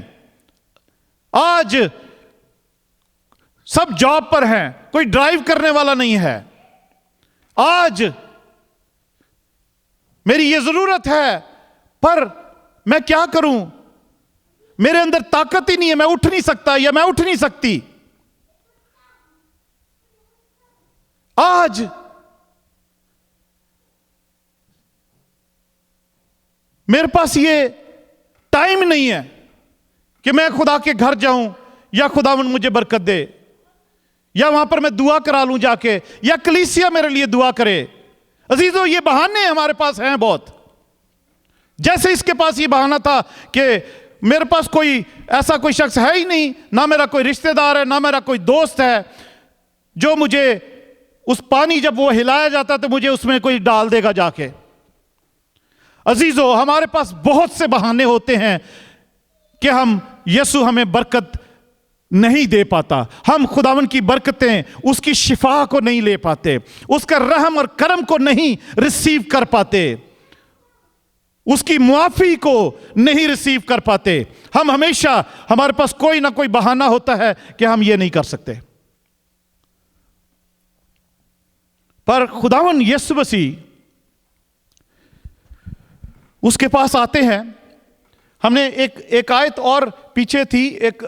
आज सब जॉब पर हैं, कोई ड्राइव करने वाला नहीं है, आज मेरी ये जरूरत है पर मैं क्या करूं, मेरे अंदर ताकत ही नहीं है, मैं उठ नहीं सकता या मैं उठ नहीं सकती। आज मेरे पास ये टाइम नहीं है कि मैं खुदा के घर जाऊं या खुदावन मुझे बरकत दे, या वहां पर मैं दुआ करा लूं जाके, या कलीसिया मेरे लिए दुआ करे। अजीजों, ये बहाने हमारे पास हैं बहुत। जैसे इसके पास ये बहाना था कि मेरे पास कोई ऐसा कोई शख्स है ही नहीं, ना मेरा कोई रिश्तेदार है, ना मेरा कोई दोस्त है जो मुझे उस पानी जब वो हिलाया जाता तो मुझे उसमें कोई डाल देगा जाके। अजीजों, हमारे पास बहुत से बहाने होते हैं कि हम यीशु हमें बरकत नहीं दे पाता, हम खुदावन की बरकतें, उसकी शिफा को नहीं ले पाते, उसका रहम और करम को नहीं रिसीव कर पाते, उसकी मुआफी को नहीं रिसीव कर पाते। हम हमेशा, हमारे पास कोई ना कोई बहाना होता है कि हम ये नहीं कर सकते। पर खुदावन यीशु मसीह उसके पास आते हैं। हमने एक आयत और पीछे थी, एक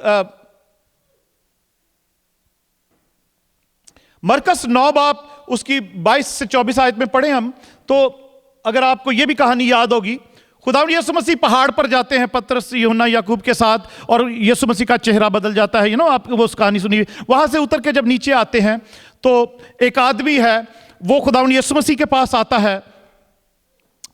मरकस 9 बाब उसकी 22 से 24 आयत में पढ़े हम, तो अगर आपको यह भी कहानी याद होगी, खुदावंद यीशु मसीह पहाड़ पर जाते हैं पतरस, यूहन्ना, याकूब के साथ, और यीशु मसीह का चेहरा बदल जाता है। आपको वो कहानी सुनी। वहां से उतर के जब नीचे आते हैं तो एक आदमी है, वो खुदावंद यीशु मसीह के पास आता है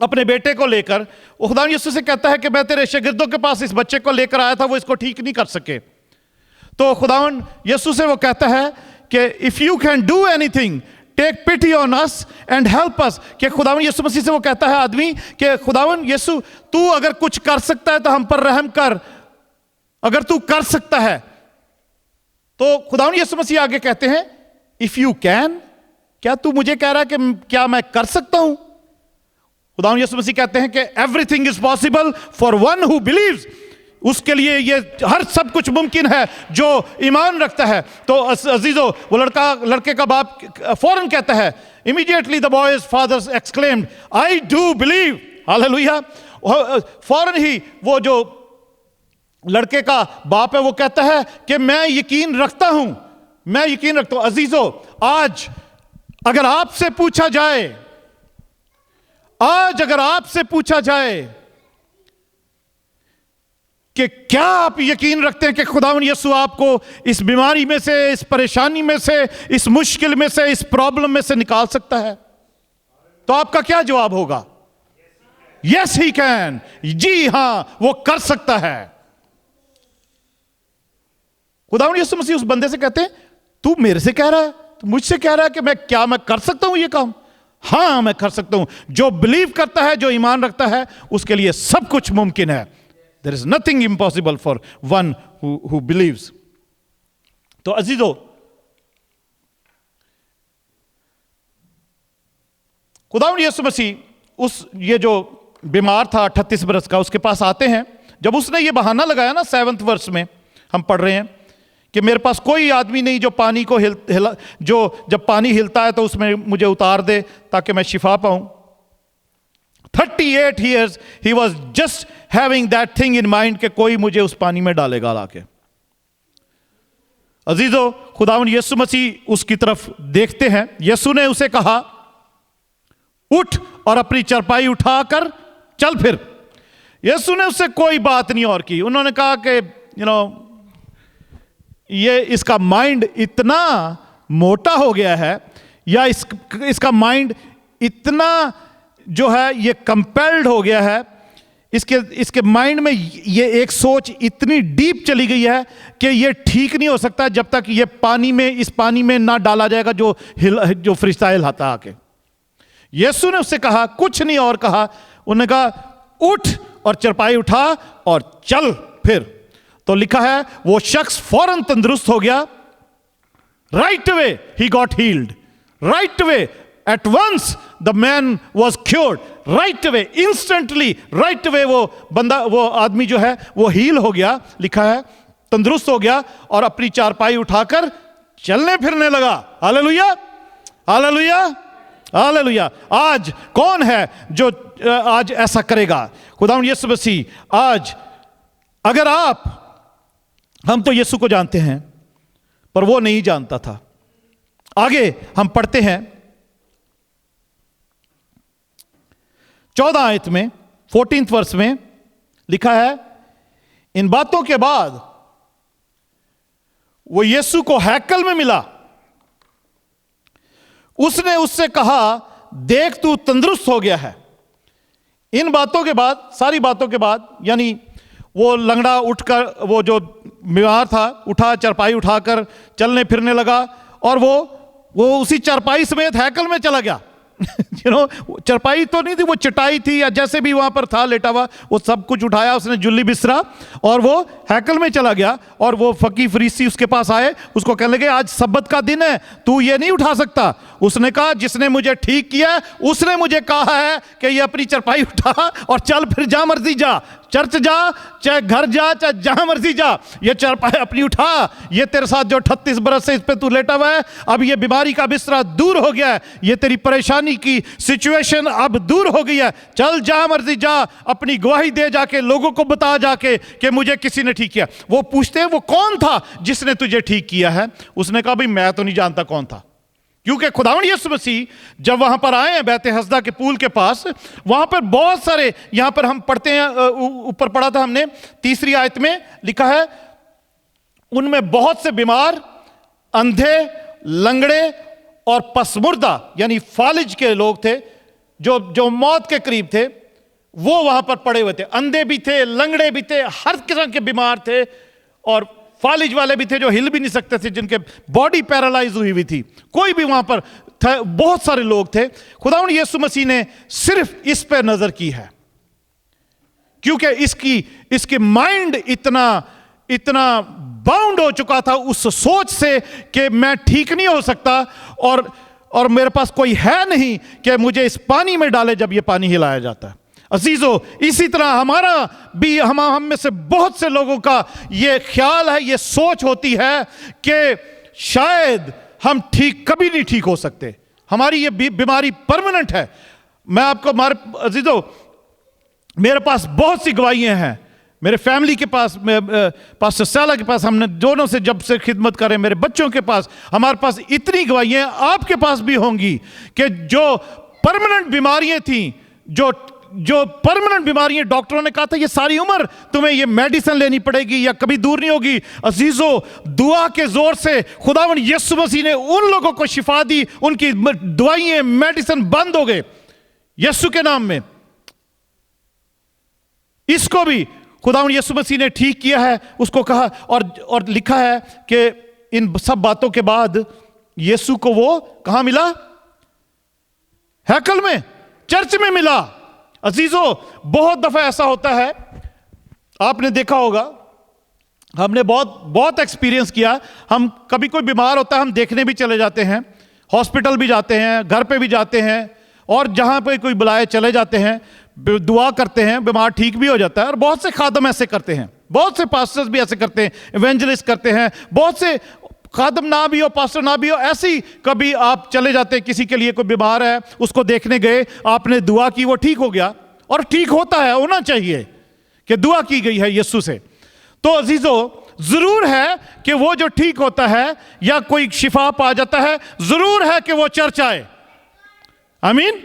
अपने बेटे को लेकर। वो खुदावंद यीशु से कहता है कि मैं तेरे शागिर्दों के पास इस बच्चे को लेकर आया था, वो इसको ठीक नहीं कर सके। तो खुदावंद यीशु से वो कहता है कि if you can do anything take pity on us and help us. कि खुदावंद यीशु मसीह से वो कहता है आदमी कि खुदावंद यीशु, तू अगर कुछ कर सकता है तो हम पर रहम कर, अगर तू कर सकता है। तो खुदावंद यीशु मसीह आगे कहते हैं इफ यू कैन, क्या तू मुझे कह रहा है कि क्या मैं कर सकता हूं? खुदावंद यीशु मसीह कहते हैं कि everything is possible for one who beliefs. उसके लिए ये हर सब कुछ मुमकिन है जो ईमान रखता है। तो अजीजों, वो लड़के का बाप फौरन कहता है, immediately the boys fathers exclaimed I do believe, hallelujah. फौरन ही वो जो लड़के का बाप है वो कहता है कि मैं यकीन रखता हूं, मैं यकीन रखता हूं। अजीजों, आज अगर आपसे पूछा जाए, आज अगर आपसे पूछा जाए कि क्या आप यकीन रखते हैं कि खुदावंद यीशु आपको इस बीमारी में से, इस परेशानी में से, इस मुश्किल में से, इस प्रॉब्लम में से निकाल सकता है, तो आपका क्या जवाब होगा? यस ही कैन, जी हां वो कर सकता है। खुदावंद यीशु मसीह उस बंदे से कहते हैं, तू मेरे से कह रहा है, तू मुझसे कह रहा है कि मैं कर सकता हूं ये काम? हां मैं कर सकता हूं। जो बिलीव करता है, जो ईमान रखता है, उसके लिए सब कुछ मुमकिन है। There is nothing impossible for one who believes. तो अजीजों, खुदावंद यीशु मसीह ये जो बीमार था 38 बरस का, उसके पास आते हैं। जब उसने ये बहाना लगाया ना, 7वें वर्ष में हम पढ़ रहे हैं कि मेरे पास कोई आदमी नहीं जो पानी को जो जब पानी हिलता है तो उसमें मुझे उतार दे ताकि मैं शिफा पाऊं। 38 years he was just having that thing in mind कि कोई मुझे उस पानी में डालेगा लाके। अजीजों, खुदावंद यीशु मसीह उसकी तरफ देखते हैं। यीशु ने उसे कहा, उठ और अपनी चरपाई उठाकर चल फिर। यीशु ने उससे कोई बात नहीं और की। उन्होंने कहा कि ये इसका माइंड इतना मोटा हो गया है, या इसका माइंड इतना जो है ये कंपेल्ड हो गया है, इसके माइंड में ये एक सोच इतनी डीप चली गई है कि ये ठीक नहीं हो सकता जब तक ये इस पानी में ना डाला जाएगा जो फरिश्ता हिलाता आके। यीशु ने उससे कहा, कुछ नहीं और कहा। उन्होंने कहा, उठ और चरपाई उठा और चल फिर। तो लिखा है वो शख्स फौरन तंदुरुस्त हो गया। Right away he got healed, right away, at once the man was cured, right away, instantly, right away वो आदमी जो है वो हील हो गया। लिखा है तंदुरुस्त हो गया और अपनी चारपाई उठाकर चलने फिरने लगा। Hallelujah, hallelujah, hallelujah. आज कौन है जो आज ऐसा करेगा? खुदावंद यीशु मसीह आज, अगर हम तो यीशु को जानते हैं पर वो नहीं जानता था। आगे हम पढ़ते हैं 14 आयत में, 14th वर्ष में लिखा है, इन बातों के बाद वो यीशु को हैकल में मिला। उसने उससे कहा, देख तू तंदुरुस्त हो गया है। इन बातों के बाद, सारी बातों के बाद, यानी वो लंगड़ा उठकर, वो जो बीमार था उठा, चरपाई उठाकर चलने फिरने लगा और वो उसी चरपाई समेत हैकल में चला गया। चरपाई तो नहीं थी, वो चटाई थी या जैसे भी वहां पर था लेटा हुआ, वो सब कुछ उठाया उसने, जुल्ली बिस्तरा, और वो हैकल में चला गया। और वो फकीह फरीसी उसके पास आए, उसको कहने लगे, आज सब्बत का दिन है, तू ये नहीं उठा सकता। उसने कहा, जिसने मुझे ठीक किया उसने मुझे कहा है कि ये अपनी चरपाई उठा और चल फिर, जा मर्जी जा, चर्च जा, चाहे घर जा, चाहे जहां मर्जी जा, ये चरपाई अपनी उठा। ये तेरे साथ जो 38 बरस से इस पे तू लेटा हुआ है, अब ये बीमारी का बिस्तरा दूर हो गया है, ये तेरी परेशानी की सिचुएशन अब दूर हो गई है। चल जहां मर्जी जा, अपनी गवाही दे जाके, लोगों को बता जाके कि मुझे किसी ने ठीक किया। वो पूछते हैं, वो कौन था जिसने तुझे ठीक किया है? उसने कहा, भाई मैं तो नहीं जानता कौन था। क्योंकि खुदावंद यीशु मसीह जब वहां पर आए हैं बैत हसदा के पूल के पास, वहां पर बहुत सारे, यहां पर हम पढ़ते हैं, ऊपर पढ़ा था हमने 3री आयत में लिखा है, उनमें बहुत से बीमार, अंधे, लंगड़े और पसमुर्दा यानी फालिज के लोग थे, जो मौत के करीब थे, वो वहां पर पड़े हुए थे। अंधे भी थे, लंगड़े भी थे, हर किस्म के बीमार थे, और फालिज वाले भी थे जो हिल भी नहीं सकते थे, जिनके बॉडी पैरालाइज हुई हुई थी। कोई भी वहां पर था, बहुत सारे लोग थे। खुदावंद यीशु मसीह ने सिर्फ इस पे नजर की है, क्योंकि इसकी माइंड इतना बाउंड हो चुका था उस सोच से कि मैं ठीक नहीं हो सकता, और मेरे पास कोई है नहीं कि मुझे इस पानी में डाले जब ये पानी हिलाया जाता है। अजीजों, इसी तरह हमारा भी, हम में से बहुत से लोगों का ये ख्याल है, ये सोच होती है कि शायद हम कभी नहीं ठीक हो सकते, हमारी ये बीमारी परमानेंट है। मैं आपको, अजीजों, मेरे पास बहुत सी गवाहियां हैं, मेरे फैमिली के पास, पास्टर सैला के पास, हमने दोनों से जब से खिदमत करें, मेरे बच्चों के पास, हमारे पास इतनी गवाहियां, आपके पास भी होंगी कि जो परमानेंट बीमारियां थी, जो परमानेंट बीमारियां, डॉक्टरों ने कहा था ये सारी उम्र तुम्हें ये मेडिसिन लेनी पड़ेगी या कभी दूर नहीं होगी। अजीजों, दुआ के जोर से खुदावंद यीशु मसीह ने उन लोगों को शिफा दी, उनकी दवाइयां, मेडिसिन बंद हो गए यीशु के नाम में। इसको भी खुदावंद यीशु मसीह ने ठीक किया है, उसको कहा। और लिखा है कि इन सब बातों के बाद यीशु को वो कहां मिला? हैकल में, चर्च में मिला। अजीजों, बहुत दफा ऐसा होता है, आपने देखा होगा, हमने बहुत एक्सपीरियंस किया। हम कभी कोई बीमार होता है, हम देखने भी चले जाते हैं, हॉस्पिटल भी जाते हैं, घर पे भी जाते हैं, और जहां पे कोई बुलाए चले जाते हैं, दुआ करते हैं, बीमार ठीक भी हो जाता है। और बहुत से खादम ऐसे करते हैं, बहुत से पास्टर्स भी ऐसे करते हैं, इवेंजलिस्ट करते हैं, बहुत से खादम ना भी हो, पास्टर ना भी हो, ऐसी कभी आप चले जाते हैं, किसी के लिए कोई बीमार है, उसको देखने गए, आपने दुआ की, वो ठीक हो गया। और ठीक होता है, होना चाहिए कि दुआ की गई है यीशु से। तो अजीजों, जरूर है कि वो जो ठीक होता है या कोई शिफा पा जाता है, जरूर है कि वो चर्च आए। आमीन।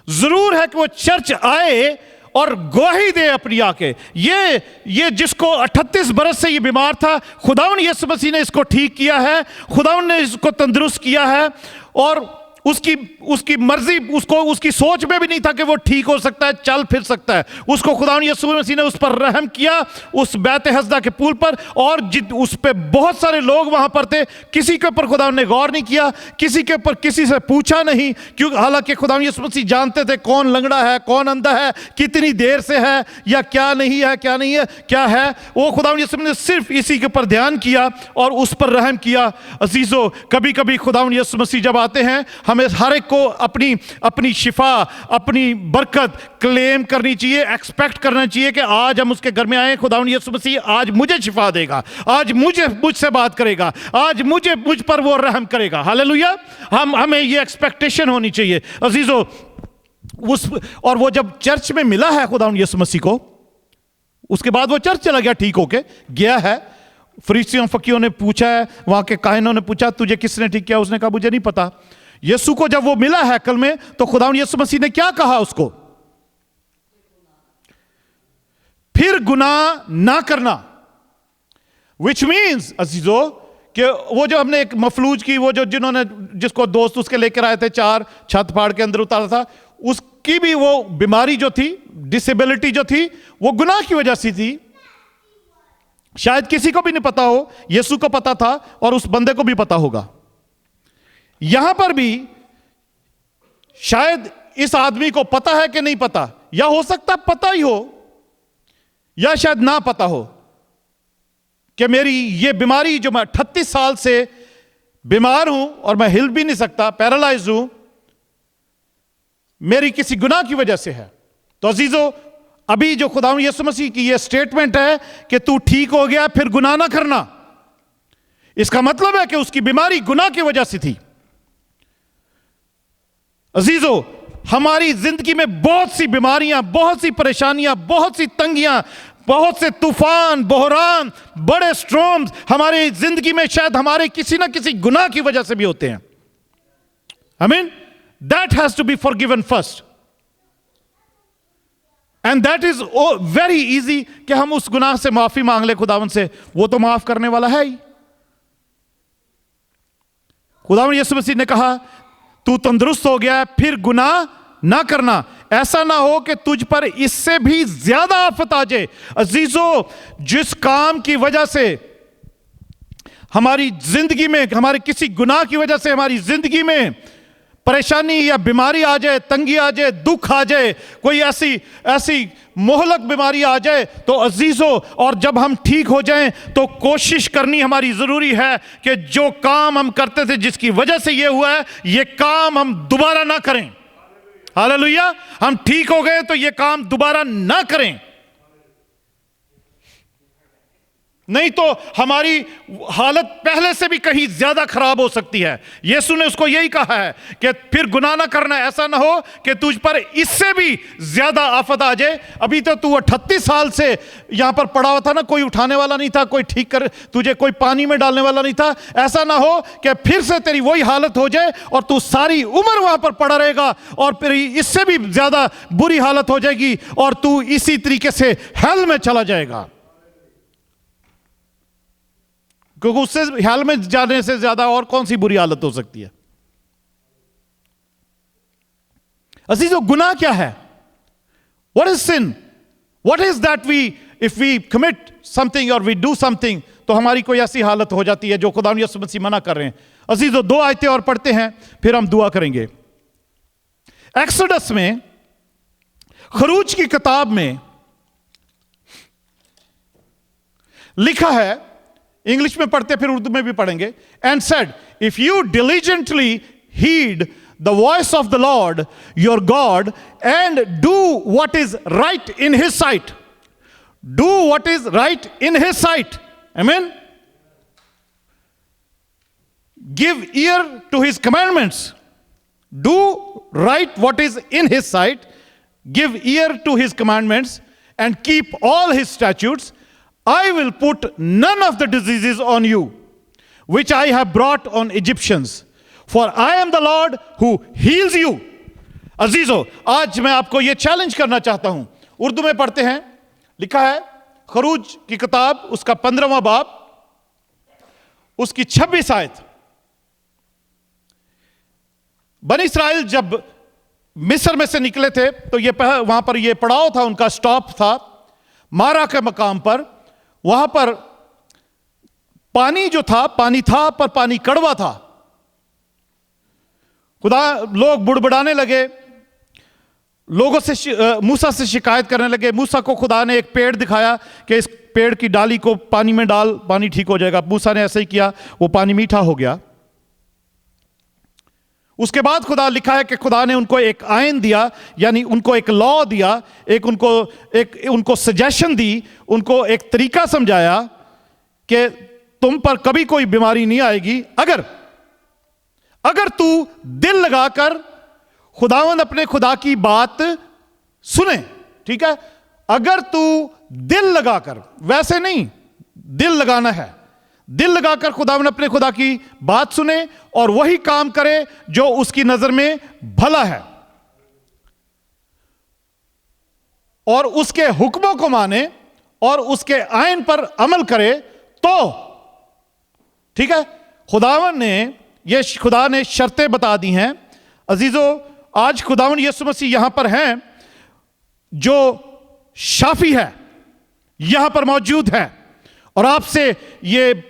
जरूर है कि वो चर्च आए और गवाही दे अपनी आके। ये जिसको 38 बरस से ये बीमार था, खुदावंद यीशु मसीह ने इसको ठीक किया है, खुदावंद ने इसको तंदुरुस्त किया है। और उसकी मर्जी, उसको उसकी सोच में भी नहीं था कि वो ठीक हो सकता है, चल फिर सकता है। उसको खुदावंद यीशु मसीह ने उस पर रहम किया, उस बैत हस्दा के पुल पर। और उस पे बहुत सारे लोग वहां पर थे, किसी के ऊपर खुदावंद ने गौर नहीं किया, किसी के ऊपर किसी से पूछा नहीं, क्योंकि हालांकि खुदावंद यीशु मसीह जानते थे कौन लंगड़ा है, कौन अंधा है, कितनी देर से है या क्या नहीं है, क्या है। वो खुदावंद यीशु मसीह ने सिर्फ इसी के ऊपर ध्यान किया और उस पर रहम किया। अजीजों, कभी कभी खुदावंद यीशु मसीह जब आते हैं, हमें हर एक को अपनी शिफा, अपनी बरकत क्लेम करनी चाहिए, एक्सपेक्ट करना चाहिए कि आज हम उसके घर में आए, खुदावंद यीशु मसीह आज मुझे शिफा देगा, आज मुझसे बात करेगा, आज मुझ पर वो रहम करेगा। हालेलुया। हमें ये एक्सपेक्टेशन होनी चाहिए अजीजों। और वो जब चर्च में मिला है खुदावंद यीशु मसीह को, उसके बाद वो चर्च चला गया, ठीक होके गया है। फरीसियों फकीरों ने पूछा है, वहां के काहिनों ने पूछा, तुझे किसने ठीक किया? उसने कहा मुझे नहीं पता। यीशु को जब वो मिला हैकल में, तो खुदावंद यीशु मसीह ने क्या कहा उसको? फिर गुनाह ना करना। विच मीन्स अजीजों कि वो जो हमने एक मफलूज की, वो जिसको दोस्त उसके लेकर आए थे, 4 छत फाड़ के अंदर उतारा था, उसकी भी वो बीमारी जो थी, डिसेबिलिटी जो थी, वो गुनाह की वजह से थी। शायद किसी को भी नहीं पता हो, यीशु को पता था और उस बंदे को भी पता होगा। यहां पर भी शायद इस आदमी को पता है कि नहीं पता, या हो सकता पता ही हो या शायद ना पता हो कि मेरी ये बीमारी, जो मैं 38 साल से बीमार हूं और मैं हिल भी नहीं सकता, पैरालाइज हूं, मेरी किसी गुनाह की वजह से है। तो अजीजों, अभी जो खुदावंद यीशु मसीह की ये स्टेटमेंट है कि तू ठीक हो गया, फिर गुनाह ना करना, इसका मतलब है कि उसकी बीमारी गुनाह की वजह से थी। अजीजों, हमारी जिंदगी में बहुत सी बीमारियां, बहुत सी परेशानियां, बहुत सी तंगियां, बहुत से तूफान, बहरान, बड़े स्ट्रॉम्स हमारी जिंदगी में शायद हमारे किसी ना किसी गुनाह की वजह से भी होते हैं। I mean, that has to be forgiven first, and that is very easy कि हम उस गुनाह से माफी मांग ले खुदावंद से, वो तो माफ करने वाला है ही। खुदावंद यीशु मसीह ने कहा, तू तंदुरुस्त हो गया, फिर गुनाह ना करना, ऐसा ना हो कि तुझ पर इससे भी ज्यादा आफत आ जाए। अजीजों, जिस काम की वजह से हमारी जिंदगी में, हमारे किसी गुनाह की वजह से हमारी जिंदगी में परेशानी या बीमारी आ जाए, तंगी आ जाए, दुख आ जाए, कोई ऐसी मोहलक बीमारी आ जाए, तो अजीजों, और जब हम ठीक हो जाएं तो कोशिश करनी हमारी जरूरी है कि जो काम हम करते थे, जिसकी वजह से ये हुआ है, ये काम हम दोबारा ना करें। हालेलुया। हम ठीक हो गए तो ये काम दोबारा ना करें। नहीं तो हमारी हालत पहले से भी कहीं ज्यादा खराब हो सकती है। यीशु ने उसको यही कहा है कि फिर गुनाह ना करना, ऐसा ना हो कि तुझ पर इससे भी ज्यादा आफत आ जाए। अभी तो तू 38 साल से यहां पर पड़ा हुआ था ना, कोई उठाने वाला नहीं था, कोई ठीक कर तुझे कोई पानी में डालने वाला नहीं था। ऐसा ना हो कि फिर से तेरी वही हालत हो जाए और तू सारी उम्र वहां पर पड़ा रहेगा और फिर इससे भी ज्यादा बुरी हालत हो जाएगी और तू इसी तरीके से हेल में चला जाएगा, क्योंकि उससे हेल में जाने से ज्यादा और कौन सी बुरी हालत हो सकती है। अजीजों, गुनाह क्या है? What is sin? What is that we if we commit something और वी डू समथिंग, तो हमारी कोई ऐसी हालत हो जाती है जो खुदा यीशु मसीह मना कर रहे हैं। अजीजों, 2 आयतें और पढ़ते हैं, फिर हम दुआ करेंगे। एक्सोडस में, खरूज की किताब में लिखा है, इंग्लिश में पढ़ते फिर उर्दू में भी पढ़ेंगे। And said, if you diligently heed the voice of the Lord your God and do what is right in his sight, do what is right in his sight, आमीन, give ear to his commandments, do right what is in his sight, give ear to his commandments and keep all his statutes, I will put none of the diseases on you, which I have brought on Egyptians, for I am the Lord who heals you. अजीजों, आज मैं आपको यह challenge करना चाहता हूं। उर्दू में पढ़ते हैं, लिखा है खरूज की किताब, उसका 15वां बाब, उसकी 26 आयत। बनी इस्राएल जब मिस्र में से निकले थे तो वहां पर यह पड़ाव था, उनका स्टॉप था मारा के मकाम पर। वहां पर पानी जो था, पानी था पर पानी कड़वा था। खुदा, लोग बुड़बुड़ाने लगे, लोगों से मूसा से शिकायत करने लगे। मूसा को खुदा ने एक पेड़ दिखाया कि इस पेड़ की डाली को पानी में डाल, पानी ठीक हो जाएगा। मूसा ने ऐसे ही किया, वो पानी मीठा हो गया। उसके बाद खुदा, लिखा है कि खुदा ने उनको एक आयन दिया, यानी उनको एक लॉ दिया, एक उनको सजेशन दी, उनको एक तरीका समझाया कि तुम पर कभी कोई बीमारी नहीं आएगी अगर तू दिल लगाकर खुदावंद अपने खुदा की बात सुने। ठीक है, अगर तू दिल लगाकर, वैसे नहीं, दिल लगाना है, दिल लगाकर खुदावंद अपने खुदा की बात सुने और वही काम करे जो उसकी नजर में भला है और उसके हुक्मों को माने और उसके आयन पर अमल करे, तो ठीक है। खुदा ने शर्तें बता दी हैं। अजीजों, आज खुदावंद यीशु मसीह यहां पर हैं, जो शाफी है, यहां पर मौजूद है और आपसे ये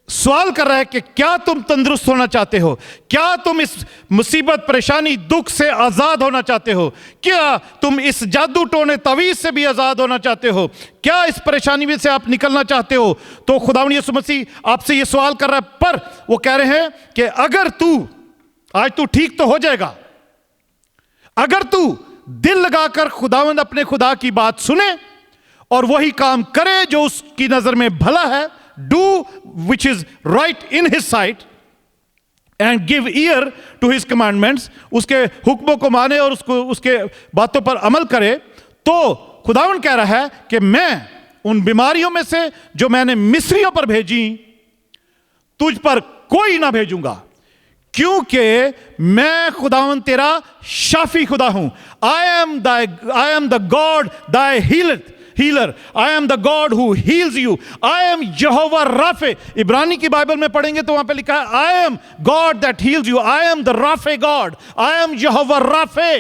सवाल कर रहा है कि क्या तुम तंदुरुस्त होना चाहते हो? क्या तुम इस मुसीबत, परेशानी, दुख से आजाद होना चाहते हो? क्या तुम इस जादू टोने तवीज से भी आजाद होना चाहते हो? क्या इस परेशानी में से आप निकलना चाहते हो? तो खुदावंद यीशु मसीह आपसे ये सवाल कर रहा है, पर वो कह रहे हैं कि अगर आज तू ठीक तो हो जाएगा, अगर तू दिल लगाकर खुदावंद अपने खुदा की बात सुने और वही काम करे जो उसकी नजर में भला है, do which is right in his sight and give ear to his commandments, उसके हुक्मों को माने और उसके बातों पर अमल करे, तो खुदावंद कह रहा है कि मैं उन बीमारियों में से जो मैंने मिस्रियों पर भेजी, तुझ पर कोई ना भेजूंगा, क्योंकि मैं खुदावंद तेरा शाफी खुदा हूं। I am the God thy healer. I am the God who heals you. I am Jehovah Rapha. इब्रानी की बाइबल में पढ़ेंगे तो वहां पे लिखा है I am God that heals you. I am the Rapha God. I am Jehovah Rapha.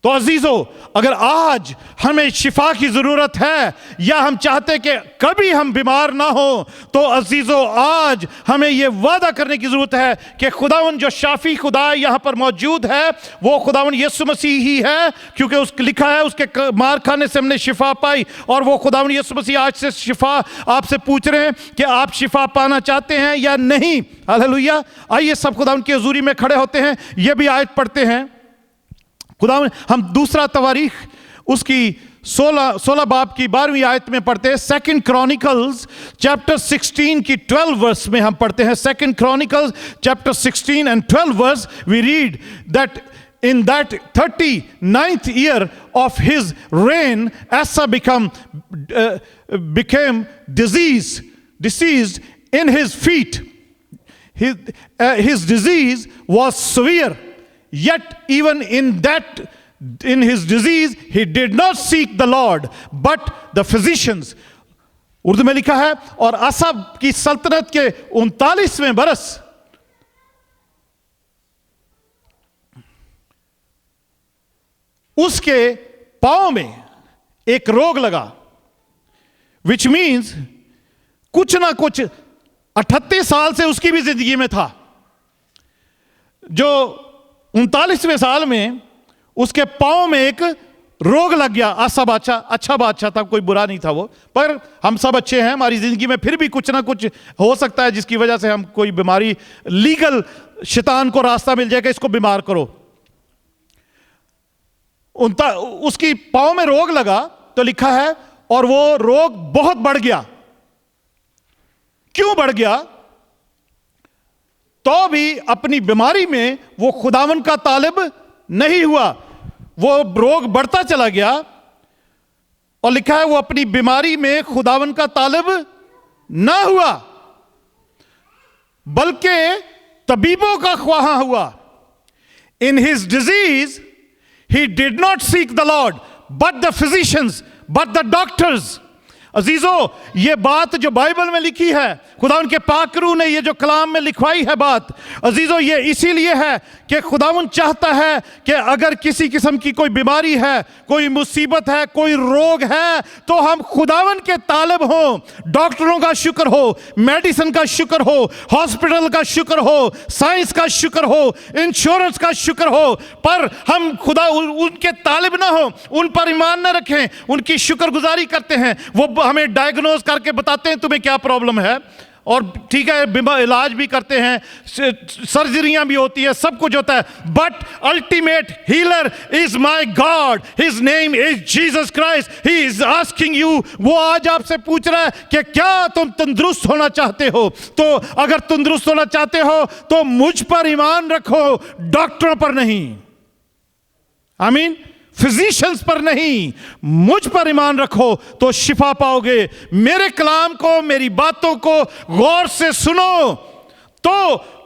तो अजीजों, अगर आज हमें शिफा की जरूरत है या हम चाहते कि कभी हम बीमार ना हो, तो अजीजों आज हमें यह वादा करने की जरूरत है कि खुदावंद जो शाफी खुदा यहां पर मौजूद है, वो खुदावंद यीशु मसीह ही है, क्योंकि उसके लिखा है उसके मार खाने से हमने शिफा पाई। और वो खुदावंद यीशु मसीह आज से शिफा आपसे पूछ रहे हैं कि आप शिफा पाना चाहते हैं या नहीं। हालेलुया। आइए सब खुदावंद की हुजूरी में खड़े होते हैं, यह भी आयत पढ़ते हैं। खुदावंद, हम दूसरा तवारीख उसकी 16 बाब की 12वीं आयत में पढ़ते हैं। सेकंड क्रॉनिकल्स चैप्टर 16 की 12 वर्स में हम पढ़ते हैं। Second chronicles chapter 16 and 12 verse we read that in that 39th year of his reign, Asa became diseased in his feet. His disease was severe, yet even in his disease he did not seek the Lord but the physicians. Urdu में लिखा है, और आसा की सल्तनत के 39वें बरस उसके पांव में एक रोग लगा, विच मीन्स कुछ ना कुछ 38 साल से उसकी भी जिंदगी में था। जो 39वें साल में उसके पांव में एक रोग लग गया। आसा बादशाह अच्छा बादशाह था, कोई बुरा नहीं था वो, पर हम सब अच्छे हैं, हमारी जिंदगी में फिर भी कुछ ना कुछ हो सकता है जिसकी वजह से हम कोई बीमारी, लीगल शैतान को रास्ता मिल जाएगा इसको बीमार करो। उसकी पांव में रोग लगा तो लिखा है, और वो रोग बहुत बढ़ गया। क्यों बढ़ गया? तो भी अपनी बीमारी में वो खुदावन का तालिब नहीं हुआ, वो रोग बढ़ता चला गया, और लिखा है वो अपनी बीमारी में खुदावन का तालिब ना हुआ, बल्कि तबीबों का ख्वाहा हुआ। In his disease he did not seek the Lord but the physicians, but the doctors. अजीजों, ये बात जो बाइबल में लिखी है, खुदावन के पाक रूह ने ये जो कलाम में लिखवाई है बात, अजीजों ये इसीलिए है कि खुदावन चाहता है कि अगर किसी किस्म की कोई बीमारी है, कोई मुसीबत है, कोई रोग है, तो हम खुदावन के तालिब हों। डॉक्टरों का शुक्र हो, मेडिसिन का शुक्र हो, हॉस्पिटल का शुक्र हो, साइंस का शुक्र हो, इंश्योरेंस का शुक्र हो, पर हम खुदा उनके तालिब ना हो, उन पर ईमान ना रखें, उनकी शुक्रगुजारी करते हैं। वो हमें डायग्नोज करके बताते हैं तुम्हें क्या प्रॉब्लम है, और ठीक है इलाज भी करते हैं, सर्जरियां भी होती है, सब कुछ होता है, but ultimate healer is my God, his name is Jesus Christ, he is asking you. वो आज आपसे पूछ रहा है कि क्या तुम तंदुरुस्त होना चाहते हो? तो अगर तंदुरुस्त होना चाहते हो तो मुझ पर ईमान रखो, डॉक्टरों पर नहीं। आमीन। फिजिशियंस पर नहीं, मुझ पर ईमान रखो तो शिफा पाओगे। मेरे कलाम को, मेरी बातों को गौर से सुनो, तो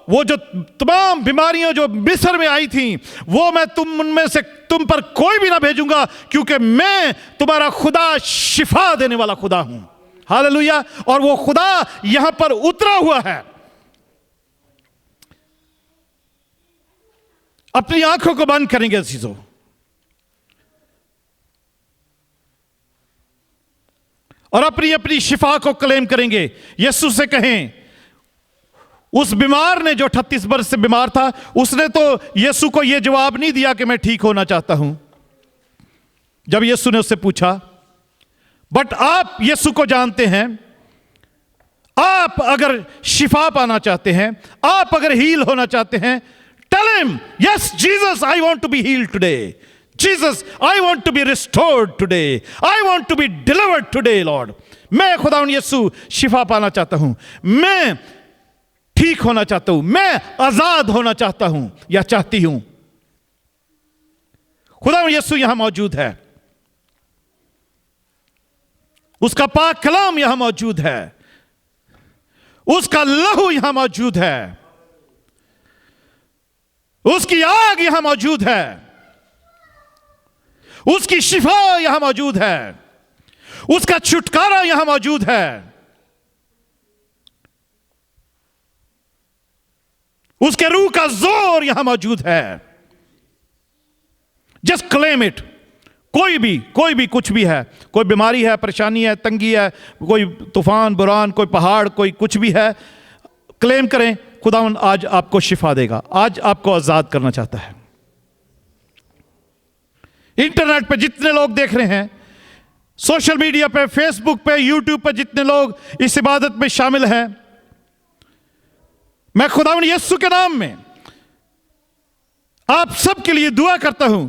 वो जो तमाम बीमारियां जो मिस्र में आई थी, वो मैं उनमें से तुम पर कोई भी ना भेजूंगा, क्योंकि मैं तुम्हारा खुदा शिफा देने वाला खुदा हूं। हालेलुया। और वो खुदा यहां पर उतरा हुआ है। अपनी आंखों को बंद करेंगे अजीजों, और अपनी अपनी शिफा को क्लेम करेंगे। यीशु से कहें, उस बीमार ने जो 38 वर्ष से बीमार था, उसने तो यीशु को यह जवाब नहीं दिया कि मैं ठीक होना चाहता हूं। जब यीशु ने उससे पूछा, बट आप यीशु को जानते हैं, आप अगर शिफा पाना चाहते हैं, आप अगर हील होना चाहते हैं, tell him, yes Jesus, I want to be healed today. Jesus, I want to be restored today. I want to be delivered today, Lord. मैं खुदावन यीशु शिफा पाना चाहता हूं, मैं ठीक होना चाहता हूं, मैं आजाद होना चाहता हूं या चाहती हूं। खुदावन यीशु यहां मौजूद है, उसका पाक कलाम यहां मौजूद है, उसका लहू यहां मौजूद है, उसकी आग यहां मौजूद है, उसकी शिफा यहां मौजूद है, उसका छुटकारा यहां मौजूद है, उसके रूह का जोर यहां मौजूद है। Just claim it. कोई भी कुछ भी है, कोई बीमारी है, परेशानी है, तंगी है, कोई तूफान बुरान, कोई पहाड़, कोई कुछ भी है, क्लेम करें। खुदावन आज आपको शिफा देगा, आज आपको आजाद करना चाहता है। इंटरनेट पे जितने लोग देख रहे हैं, सोशल मीडिया पे, फेसबुक पे, यूट्यूब पे जितने लोग इस इबादत में शामिल हैं, मैं खुदावंद यीशु के नाम में आप सब के लिए दुआ करता हूं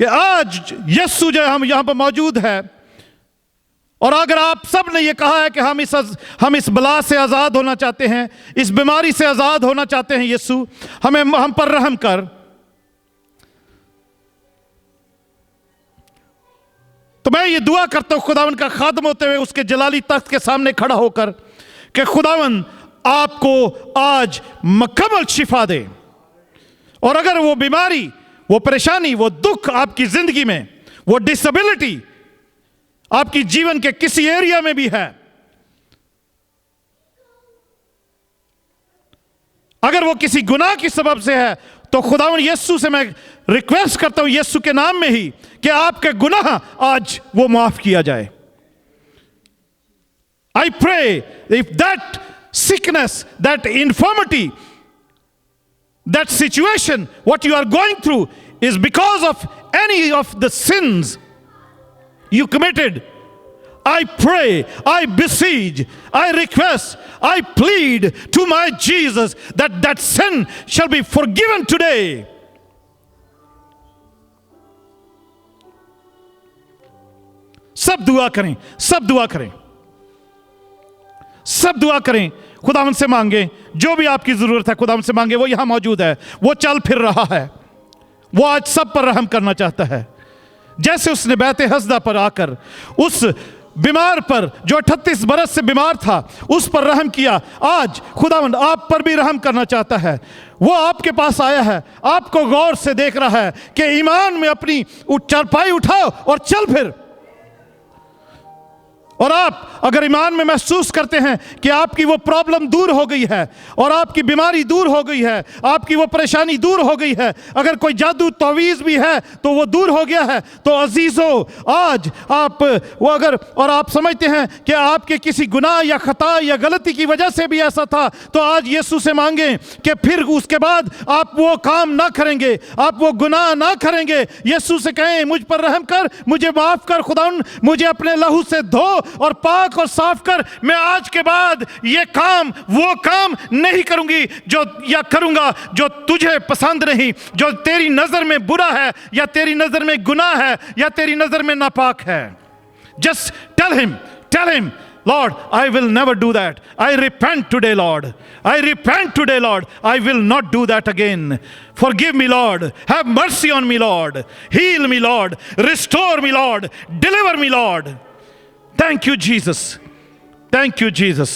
कि आज यीशु जो हम यहां पर मौजूद है, और अगर आप सब ने यह कहा है कि हम इस बला से आजाद होना चाहते हैं, इस बीमारी से आजाद होना चाहते हैं, यीशु हम पर रहम कर, तो मैं ये दुआ करता हूं खुदावन का खादम होते हुए उसके जलाली तख्त के सामने खड़ा होकर कि खुदावन आपको आज मुकम्मल शिफा दे। और अगर वो बीमारी, वो परेशानी, वो दुख आपकी जिंदगी में, वो डिसेबिलिटी आपकी जीवन के किसी एरिया में भी है, अगर वो किसी गुनाह की सबब से है, तो खुदावन यीशु से मैं रिक्वेस्ट करता हूं यीशु के नाम में ही कि आपके गुनाह आज वो माफ किया जाए। I pray if that sickness, that infirmity, that situation, what you are going through is because of any of the sins you committed, I pray, I beseech, I request, I plead to my Jesus that that sin shall be forgiven today. सब दुआ करें, सब दुआ करें, सब दुआ करें, खुदावंद से मांगे, जो भी आपकी जरूरत है खुदावंद से मांगे। वो यहां मौजूद है, वो चल फिर रहा है, वो आज सब पर रहम करना चाहता है। जैसे उसने बैते हसदा पर आकर उस बीमार पर जो 38 बरस से बीमार था उस पर रहम किया, आज खुदावंद आप पर भी रहम करना चाहता है। वो आपके पास आया है, आपको गौर से देख रहा है कि ईमान में अपनी चारपाई उठाओ और चल फिर। और आप अगर ईमान में महसूस करते हैं कि आपकी वो प्रॉब्लम दूर हो गई है और आपकी बीमारी दूर हो गई है, आपकी वो परेशानी दूर हो गई है, अगर कोई जादू तवीज़ भी है तो वो दूर हो गया है, तो अजीज़ों आज आप वो अगर और आप समझते हैं कि आपके किसी गुनाह या खता या गलती की वजह से भी ऐसा था, तो आज यीशु से मांगें कि फिर उसके बाद आप वो काम ना करेंगे, आप वो गुनाह ना करेंगे। यीशु से कहें मुझ पर रहम कर, मुझे माफ़ कर खुदावन, मुझे अपने लहू से धो और पाक और साफ कर। मैं आज के बाद ये काम वो काम नहीं करूंगी जो या करूंगा जो तुझे पसंद नहीं, जो तेरी नजर में बुरा है या तेरी नजर में गुनाह है या तेरी नजर में नापाक है। Just tell him, Lord, I will never do that. I repent today, Lord. I repent today, Lord. I will not do that again. Forgive me, Lord. Have mercy on me, Lord. Heal me, Lord. Restore me, Lord. Deliver me, Lord. Thank you, Jesus. Thank you, Jesus.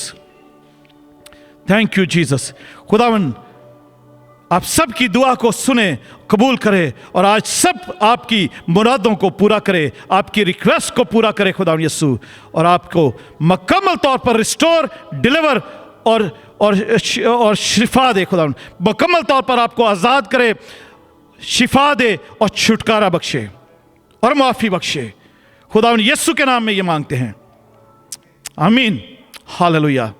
Thank you, Jesus. खुदावन आप सबकी दुआ को सुने, कबूल करे और आज सब आपकी मुरादों को पूरा करे, आपकी रिक्वेस्ट को पूरा करे खुदावन यीशु, और आपको मुकम्मल तौर पर रिस्टोर, डिलीवर और शिफा दे। खुदावन मुकम्मल तौर पर आपको आज़ाद करे, शिफा दे और छुटकारा बख्शे और माफ़ी बख्शे। खुदावन यीशु के नाम में ये मांगते हैं, आमीन, हालेलुया।